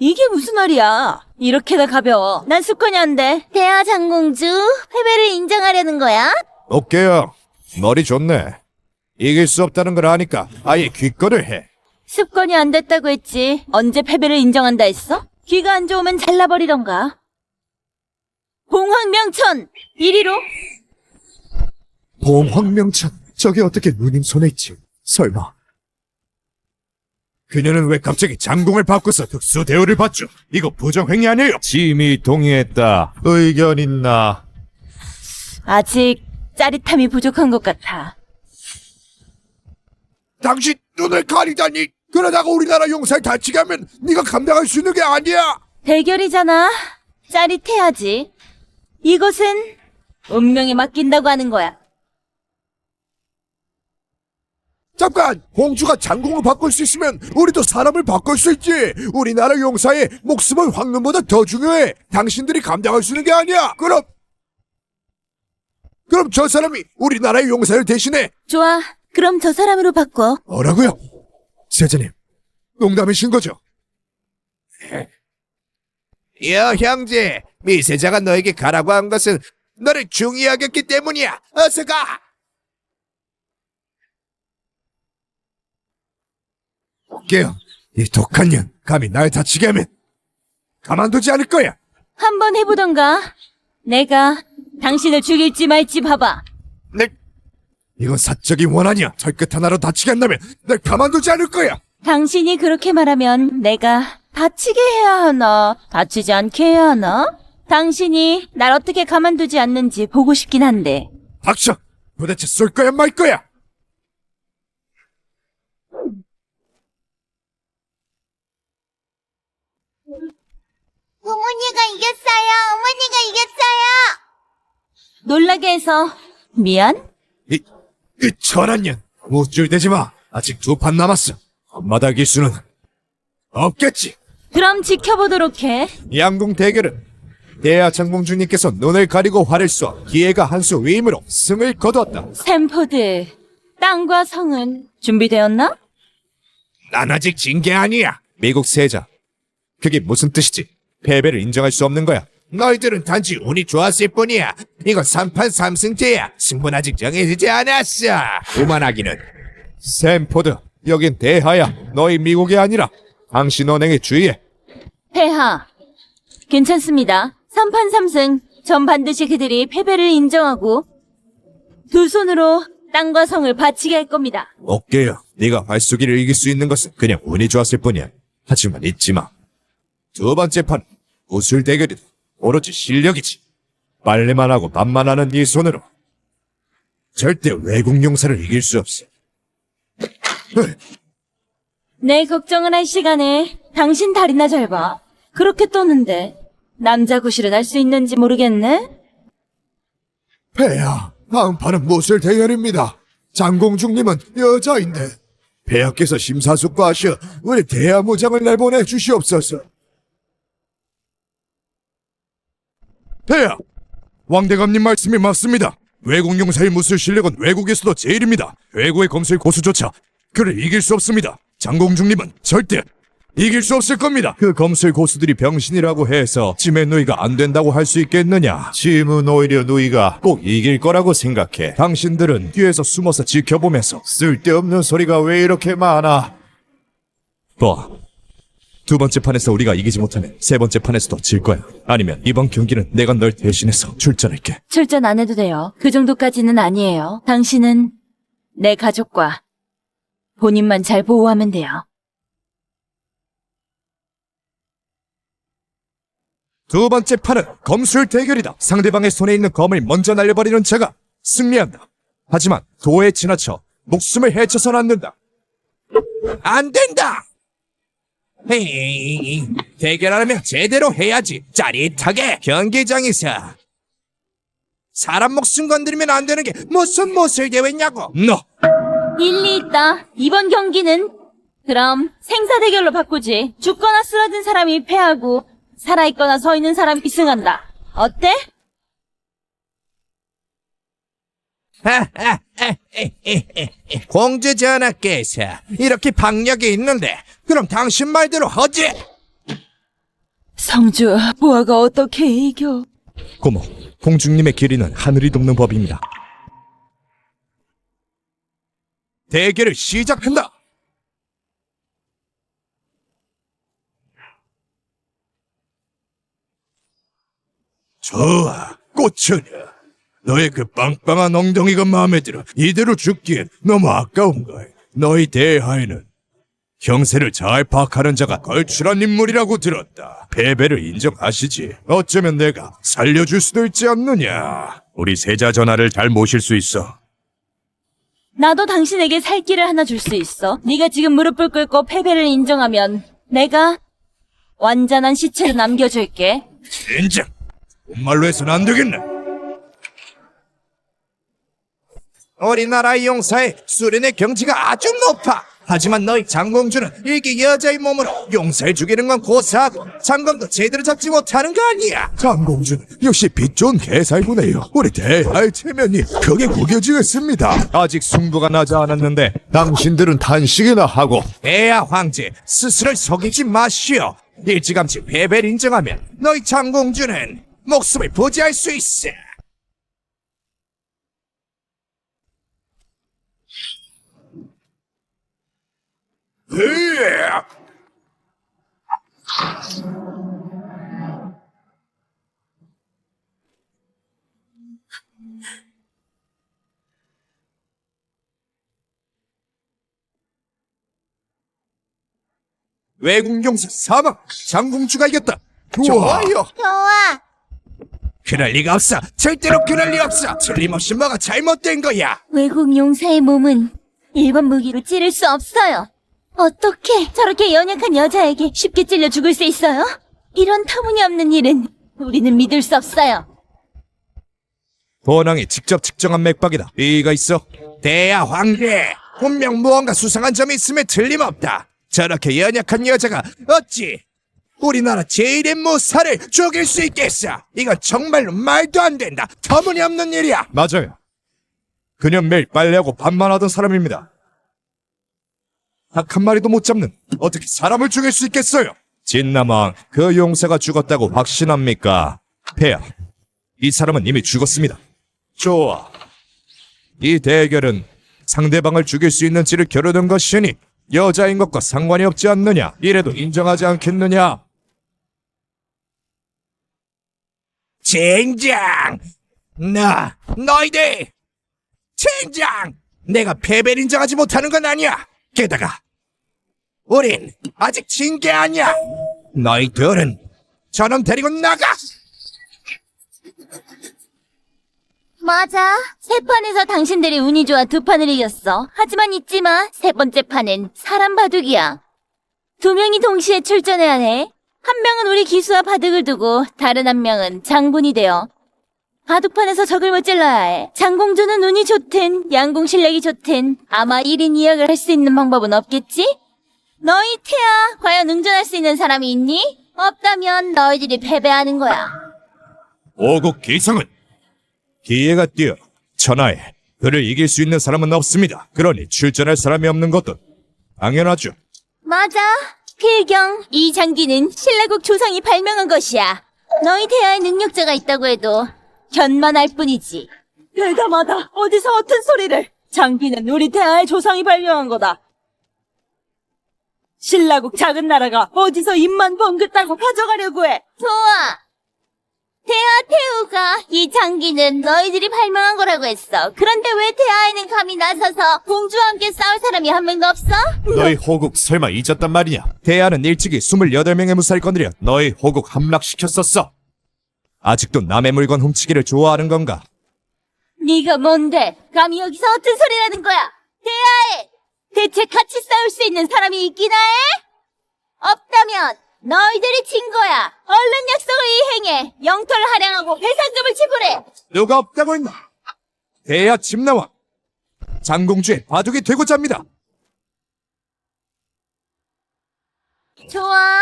이게 무슨 말이야? 이렇게나 가벼워. 난 습관이 안 돼. 대하 장공주, 패배를 인정하려는 거야? 목계영, 머리 좋네. 이길 수 없다는 걸 아니까 아예 기권을 해. 습관이 안 됐다고 했지. 언제 패배를 인정한다 했어? 귀가 안 좋으면 잘라버리던가. 봉황명천! 이리로! 봉황명천, 저게 어떻게 누님 손에 있지? 설마. 그녀는 왜 갑자기 장공을 바꿔서 특수 대우를 받죠? 이거 부정행위 아니에요? 짐이 동의했다. 의견 있나? 아직 짜릿함이 부족한 것 같아. 당신 눈을 가리다니. 그러다가 우리나라 용사를 다치게 하면 네가 감당할 수 있는 게 아니야. 대결이잖아. 짜릿해야지. 이것은 운명에 맡긴다고 하는 거야. 잠깐, 공주가 장공을 바꿀 수 있으면 우리도 사람을 바꿀 수 있지. 우리나라 용사의 목숨은 황금보다 더 중요해. 당신들이 감당할 수 있는 게 아니야. 그럼 저 사람이 우리나라의 용사를 대신해. 좋아. 그럼 저 사람으로 바꿔. 뭐라고요? 세자님, 농담이신 거죠? 여 형제, 미세자가 너에게 가라고 한 것은 너를 중요하겠기 때문이야. 어서 가. 깨요. 이 독한 년, 감히 날 다치게 하면 가만두지 않을 거야. 한번 해보던가. 내가 당신을 죽일지 말지 봐봐. 이건 사적인 원한이야. 털끝 하나로 다치게 한다면 날 가만두지 않을 거야. 당신이 그렇게 말하면 내가 다치게 해야 하나, 다치지 않게 해야 하나? 당신이 날 어떻게 가만두지 않는지 보고 싶긴 한데. 닥쳐! 도대체 쏠 거야 말 거야? 어머니가 이겼어요. 어머니가 이겼어요. 놀라게 해서 미안? 이 천한 년, 우쭐대지 마. 아직 2판 남았어. 엄마다 기수는 없겠지. 그럼 지켜보도록 해. 양궁 대결은 대하 장공주님께서 눈을 가리고 활을 쏘아 기회가 한 수 위임으로 승을 거두었다. 샘포드, 땅과 성은 준비되었나? 난 아직 진 게 아니야. 미국 세자. 그게 무슨 뜻이지? 패배를 인정할 수 없는 거야. 너희들은 단지 운이 좋았을 뿐이야. 이건 3판 3승제야. 승부는 아직 정해지지 않았어. 오만하기는. 샘포드, 여긴 대하야. 너희 미국이 아니라 당신 언행에 주의해. 폐하. 괜찮습니다. 3판 3승. 전 반드시 그들이 패배를 인정하고 두 손으로 땅과 성을 바치게 할 겁니다. 어깨야, 네가 발쏘기를 이길 수 있는 것은 그냥 운이 좋았을 뿐이야. 하지만 잊지 마. 2번째 판은 무술 대결이다. 오로지 실력이지. 빨래만 하고 밥만 하는 네 손으로 절대 외국 용사를 이길 수 없어. 내 걱정을 할 시간에 당신 다리나 잘 봐. 그렇게 떠는데 남자 구실은 할 수 있는지 모르겠네? 폐하, 다음 판은 무술 대결입니다. 장공중님은 여자인데 폐하께서 심사숙고하셔 우리 대하무장을 내보내 주시옵소서. 폐하, 왕대감님 말씀이 맞습니다. 외국 용사의 무술 실력은 외국에서도 제일입니다. 외국의 검술 고수조차 그를 이길 수 없습니다. 장공중님은 절대 이길 수 없을 겁니다. 그 검술 고수들이 병신이라고 해서 짐의 누이가 안 된다고 할 수 있겠느냐? 짐은 오히려 누이가 꼭 이길 거라고 생각해. 당신들은 뒤에서 숨어서 지켜보면서 쓸데없는 소리가 왜 이렇게 많아? 봐. 2번째 판에서 우리가 이기지 못하면 3번째 판에서도 질 거야. 아니면 이번 경기는 내가 널 대신해서 출전할게. 출전 안 해도 돼요. 그 정도까지는 아니에요. 당신은 내 가족과 본인만 잘 보호하면 돼요. 두 번째 판은 검술 대결이다. 상대방의 손에 있는 검을 먼저 날려버리는 자가 승리한다. 하지만 도에 지나쳐 목숨을 해쳐서는 안 된다. 안 된다! 헤이, 대결하려면 제대로 해야지. 짜릿하게 경기장에서. 사람 목숨 건드리면 안 되는 게 무슨 모술 대회냐고. 너 일리 있다. 이번 경기는 그럼 생사 대결로 바꾸지. 죽거나 쓰러진 사람이 패하고 살아있거나 서 있는 사람이 승한다. 어때? 공주 전하께서 이렇게 박력이 있는데 그럼 당신 말대로 하지. 성주, 보아가 어떻게 이겨? 고모, 공주님의 길이는 하늘이 돕는 법입니다. 대결을 시작한다. 좋아, 꽃처녀. 너의 그 빵빵한 엉덩이가 마음에 들어. 이대로 죽기엔 너무 아까운걸. 너희 대하에는 형세를 잘 파악하는 자가 걸출한 인물이라고 들었다. 패배를 인정하시지. 어쩌면 내가 살려줄 수도 있지 않느냐. 우리 세자 전하를 잘 모실 수 있어. 나도 당신에게 살 길을 하나 줄 수 있어. 네가 지금 무릎을 꿇고 패배를 인정하면 내가 완전한 시체를 남겨줄게. 인정. 정말로 해서는 안 되겠네. 우리나라의 용사의 수련의 경지가 아주 높아. 하지만 너희 장공주는 일개 여자의 몸으로 용사를 죽이는 건 고사하고 장검도 제대로 잡지 못하는 거 아니야. 장공주는 역시 빛 좋은 개살구네요. 우리 대하의 체면이 크게 구겨지겠습니다. 아직 승부가 나지 않았는데 당신들은 단식이나 하고 대하 황제 스스로를 속이지 마시오. 일찌감치 패배를 인정하면 너희 장공주는 목숨을 부지할 수 있어. 으악! 외국 용사 사망! 장공주가 이겼다! 좋아요! 좋아. 그럴 리가 없어! 절대로 그럴 리 없어! 틀림없이 뭐가 잘못된 거야! 외국 용사의 몸은 일반 무기로 찌를 수 없어요. 어떻게 저렇게 연약한 여자에게 쉽게 찔려 죽을 수 있어요? 이런 터무니없는 일은 우리는 믿을 수 없어요. 본왕이 직접 측정한 맥박이다. 이의가 있어? 대하 황제! 분명 무언가 수상한 점이 있음에 틀림없다. 저렇게 연약한 여자가 어찌 우리나라 제일의 무사를 죽일 수 있겠어? 이건 정말로 말도 안 된다. 터무니없는 일이야. 맞아요. 그냥 매일 빨래하고 밥만 하던 사람입니다. 닭 한 마리도 못 잡는 어떻게 사람을 죽일 수 있겠어요? 진남왕, 그 용사가 죽었다고 확신합니까? 폐하, 이 사람은 이미 죽었습니다. 좋아. 이 대결은 상대방을 죽일 수 있는지를 겨루는 것이니 여자인 것과 상관이 없지 않느냐? 이래도 인정하지 않겠느냐? 젠장! 너희들! 젠장! 내가 패배를 인정하지 못하는 건 아니야! 게다가 우린 아직 진 게 아니야! 너희들은 저놈 데리고 나가! 맞아. 세 판에서 당신들이 운이 좋아 두 판을 이겼어. 하지만 잊지 마. 세 번째 판은 사람 바둑이야. 두 명이 동시에 출전해야 해. 한 명은 우리 기수와 바둑을 두고 다른 한 명은 장군이 되어 바둑판에서 적을 못 찔러야 해. 장공주는 운이 좋든 양궁 실력이 좋든 아마 1인 2역을 할 수 있는 방법은 없겠지? 너희 태아, 과연 응전할 수 있는 사람이 있니? 없다면 너희들이 패배하는 거야. 오국 기상은 기회가 뛰어 천하에 그를 이길 수 있는 사람은 없습니다. 그러니 출전할 사람이 없는 것도 당연하죠. 맞아. 필경, 이 장기는 신라국 조상이 발명한 것이야. 너희 태아에 능력자가 있다고 해도 견만할 뿐이지. 대담하다. 어디서 어떤 소리를. 장비는 우리 대하의 조상이 발명한 거다. 신라국 작은 나라가 어디서 입만 번긋다고 가져가려고 해. 좋아. 태아 태우가 이 장기는 너희들이 발명한 거라고 했어. 그런데 왜 태아에는 감히 나서서 공주와 함께 싸울 사람이 한 명도 없어? 너희 호국 설마 잊었단 말이냐? 대하는 일찍이 28명의 무사를 건드려 너희 호국 함락시켰었어. 아직도 남의 물건 훔치기를 좋아하는 건가? 네가 뭔데? 감히 여기서 어떤 소리라는 거야? 대하해! 대체 같이 싸울 수 있는 사람이 있기나 해? 없다면 너희들이 진 거야. 얼른 약속을 이행해. 영토를 할양하고 배상금을 지불해. 누가 없다고 했나? 대야 침나와 장공주의 바둑이 되고자 합니다. 좋아.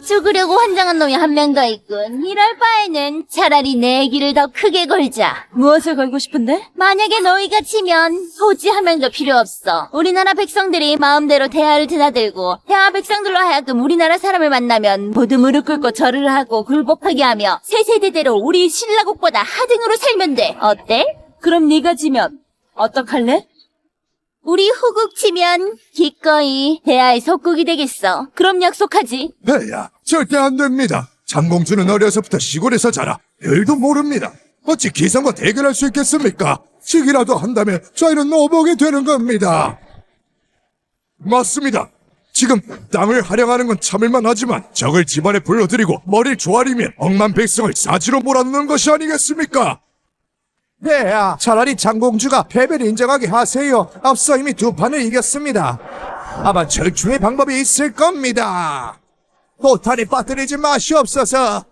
죽으려고 환장한 놈이 한 명 더 있군. 이럴 바에는 차라리 내 길을 더 크게 걸자. 무엇을 걸고 싶은데? 만약에 너희가 지면 호지 한 명도 필요 없어. 우리나라 백성들이 마음대로 대하를 드나들고 대하 백성들로 하여금 우리나라 사람을 만나면 모두 무릎 꿇고 절을 하고 굴복하게 하며 세세대대로 우리 신라국보다 하등으로 살면 돼. 어때? 그럼 네가 지면 어떡할래? 우리 후국 치면 기꺼이 대하의 속국이 되겠어. 그럼 약속하지. 폐야, 절대 안 됩니다. 장공주는 어려서부터 시골에서 자라 일도 모릅니다. 어찌 기성과 대결할 수 있겠습니까? 지기라도 한다면 저희는 노복이 되는 겁니다. 맞습니다. 지금 땅을 할양하는 건 참을만 하지만 적을 집안에 불러들이고 머리를 조아리면 억만 백성을 사지로 몰아넣는 것이 아니겠습니까? 폐야, 차라리 장공주가 패배를 인정하게 하세요. 앞서 이미 두 판을 이겼습니다. 아마 절충의 방법이 있을 겁니다. 포탄에 빠뜨리지 마시옵소서.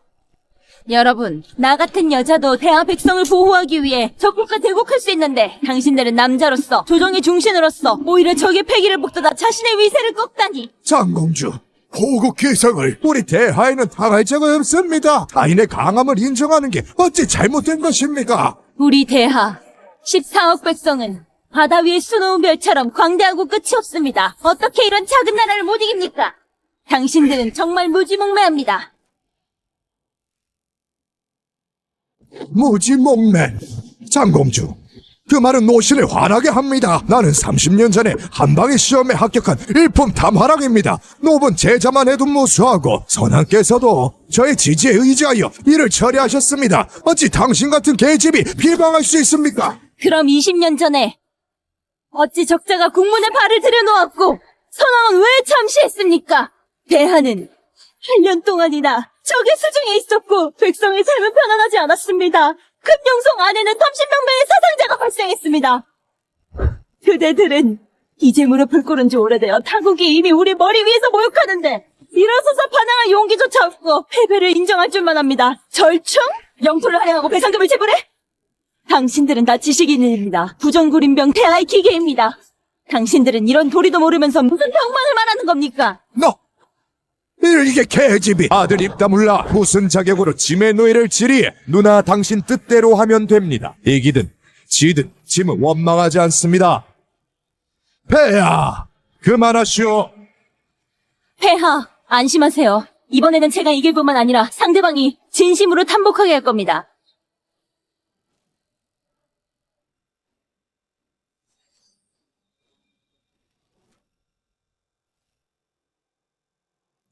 여러분, 나 같은 여자도 대하 백성을 보호하기 위해 적국과 대국할 수 있는데 당신들은 남자로서 조정의 중신으로서 오히려 적의 패기를 북돋아 자신의 위세를 꺾다니. 장공주, 호국 기성을 우리 대하에는 당할 적은 없습니다. 타인의 강함을 인정하는 게 어찌 잘못된 것입니까? 우리 대하 14억 백성은 바다 위의 수놓은 별처럼 광대하고 끝이 없습니다. 어떻게 이런 작은 나라를 못 이깁니까? 당신들은 정말 무지몽매합니다. 무지몽매. 장공주, 그 말은 노신을 화나게 합니다. 나는 30년 전에 한방의 시험에 합격한 일품 탐화랑입니다. 노분 제자만 해도 무수하고 선왕께서도 저의 지지에 의지하여 일을 처리하셨습니다. 어찌 당신 같은 계집이 비방할 수 있습니까? 그럼 20년 전에 어찌 적자가 국문에 발을 들여놓았고 선왕은 왜 참시했습니까? 대하는 8년 동안이나 적의 수중에 있었고 백성의 삶은 편안하지 않았습니다. 금룡성 안에는 텀신병매의 사상자가 발생했습니다. 그대들은 이제 무릎을 꿇은 지 오래되어 타국이 이미 우리 머리 위에서 모욕하는데 일어서서 반항할 용기조차 없고 패배를 인정할 줄만 합니다. 절충? 영토를 할양하고 배상금을 지불해? 당신들은 다 지식인입니다. 부정구림병 대하의 기계입니다. 당신들은 이런 도리도 모르면서 무슨 병만을 말하는 겁니까? 너! 이게 계집이 아들 입 다물라 무슨 자격으로 짐의 노예를 지리해. 누나 당신 뜻대로 하면 됩니다. 이기든 지든 짐은 원망하지 않습니다. 폐야, 그만하시오. 폐하, 안심하세요. 이번에는 제가 이길 뿐만 아니라 상대방이 진심으로 탐복하게 할 겁니다.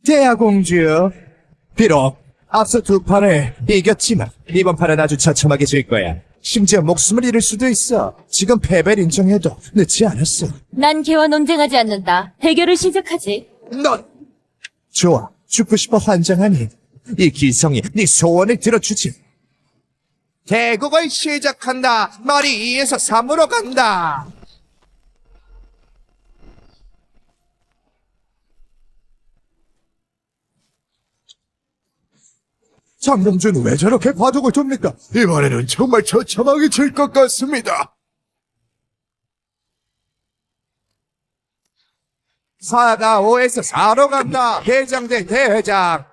대하공주, 비록 앞서 두 판을 이겼지만 이번 판은 아주 처참하게 질 거야. 심지어 목숨을 잃을 수도 있어. 지금 패배를 인정해도 늦지 않았어. 난 걔와 논쟁하지 않는다. 대결을 시작하지. 넌 좋아, 죽고 싶어 환장하니 이 기성이 네 소원을 들어주지. 대국을 시작한다. 말이 2에서 3으로 간다. 장공주는 왜 저렇게 바둑을 둡니까? 이번에는 정말 처참하게 질 것 같습니다. 4가 5에서 4로 간다. 대장 대 대회장.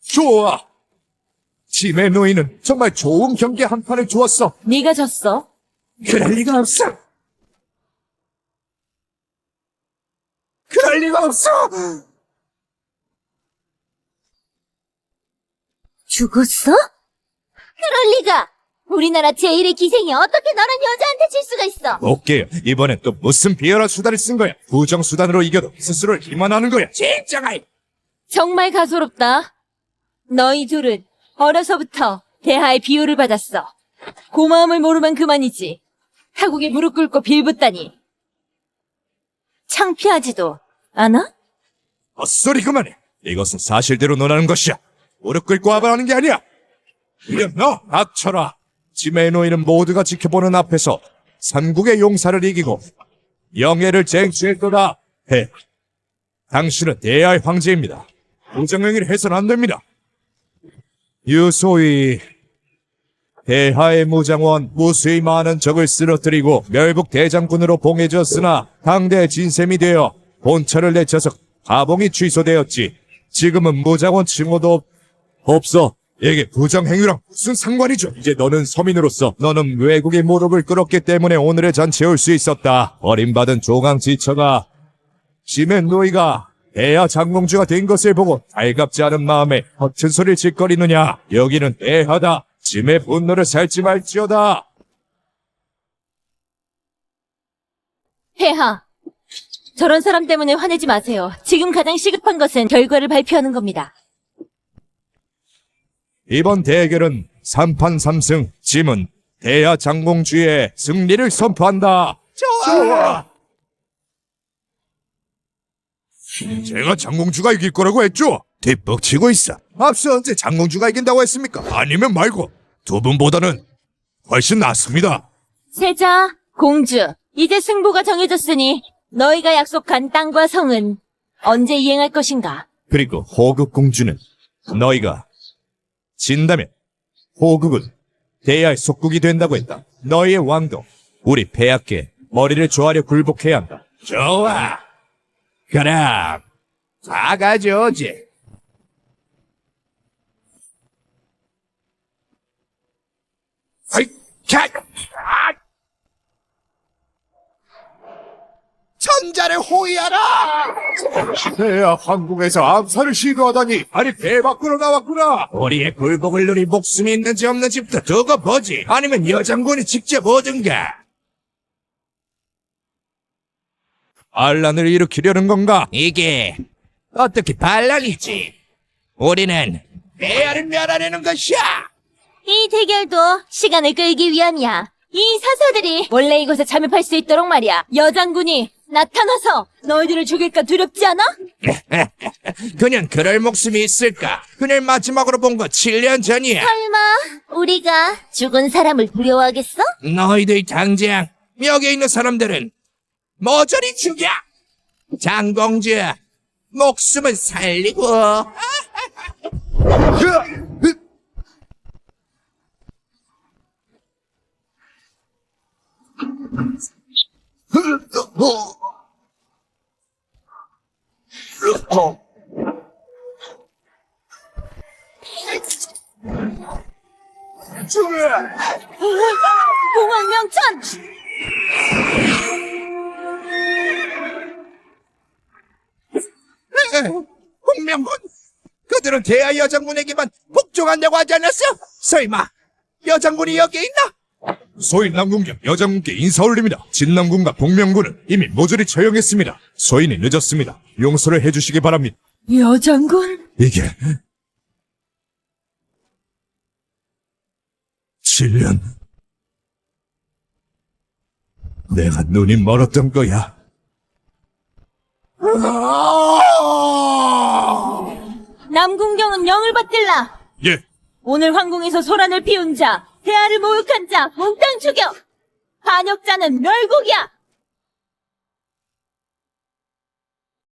좋아. 짐의 노인은 정말 좋은 경기 한 판을 주었어. 네가 졌어. 그럴 리가 없어. 그럴 리가 없어. 죽었어? 그럴 리가! 우리나라 제1의 기생이 어떻게 너란 여자한테 질 수가 있어? 있어. 오케이, 이번엔 또 무슨 비열한 수단을 쓴 거야? 부정수단으로 이겨도 스스로를 기만하는 거야. 진짜가. 정말 가소롭다. 너희 둘은 어려서부터 대하의 비호를 받았어. 고마움을 모르면 그만이지. 타국에 무릎 꿇고 빌붙다니. 창피하지도 않아? 헛소리 그만해. 이것은 사실대로 논하는 것이야. 무릎 꿇고 하바라는 게 아니야. 이런 너 닥쳐라. 짐에 놓이는 모두가 지켜보는 앞에서 삼국의 용사를 이기고 영예를 쟁취했도다 해. 당신은 대하의 황제입니다. 부정행위를 해서는 안 됩니다. 유소히 대하의 무장원 무수히 많은 적을 쓰러뜨리고 멸북 대장군으로 봉해졌으나 당대 진셈이 되어 본처를 내쳐서 가봉이 취소되었지. 지금은 무장원 칭호도 없어. 이게 부정행위랑 무슨 상관이죠? 이제 너는 서민으로서 너는 외국의 무릎을 꿇었기 때문에 오늘의 잔치에 올 수 있었다. 버림받은 조강지처가 짐의 노이가 대하 장공주가 된 것을 보고 달갑지 않은 마음에 허튼 소리를 짓거리느냐. 여기는 대하다. 짐의 분노를 살지 말지어다. 폐하, 저런 사람 때문에 화내지 마세요. 지금 가장 시급한 것은 결과를 발표하는 겁니다. 이번 대결은 3판 3승, 짐은 대하 장공주의 승리를 선포한다. 좋아. 제가 장공주가 이길 거라고 했죠? 뒷북치고 있어. 앞서 언제 장공주가 이긴다고 했습니까? 아니면 말고 두 분보다는 훨씬 낫습니다. 세자, 공주, 이제 승부가 정해졌으니 너희가 약속한 땅과 성은 언제 이행할 것인가? 그리고 호국 공주는 너희가 진다면 호국은 대하의 속국이 된다고 했다. 너희의 왕도 우리 폐하께 머리를 조아려 굴복해야 한다. 좋아. 그럼 다 가져오지. 아이, 천자를 호위하라! 폐하 황궁에서 암살을 시도하다니. 아니 배 밖으로 나왔구나. 우리의 굴복을 누리 목숨이 있는지 없는지부터 두고 보지. 아니면 여장군이 직접 오든가. 반란을 일으키려는 건가? 이게 어떻게 반란이지? 우리는 폐하를 멸하려는 것이야. 이 대결도 시간을 끌기 위함이야. 이 사사들이 원래 이곳에 잠입할 수 있도록 말이야. 여장군이 나타나서 너희들을 죽일까 두렵지 않아? 그냥 그럴 목숨이 있을까? 그날 마지막으로 본 거 7년 전이야. 설마 우리가 죽은 사람을 두려워하겠어? 너희들 당장 여기 있는 사람들은 모조리 죽여. 장공주 목숨은 살리고. 공황명천! 홍명군, 그들은 대하 여장군에게만 복종한다고 하지 않았어? 설마 여장군이 여기에 있나? 소인 남궁경 여장군께 인사 올립니다. 진남군과 복명군은 이미 모조리 처형했습니다. 소인이 늦었습니다. 용서를 해주시기 바랍니다. 여장군? 이게 7년 내가 눈이 멀었던 거야. 남궁경은 영을 받들라. 예. 오늘 황궁에서 소란을 피운 자, 대하를 모욕한 자 몽땅 죽여. 반역자는 멸국이야.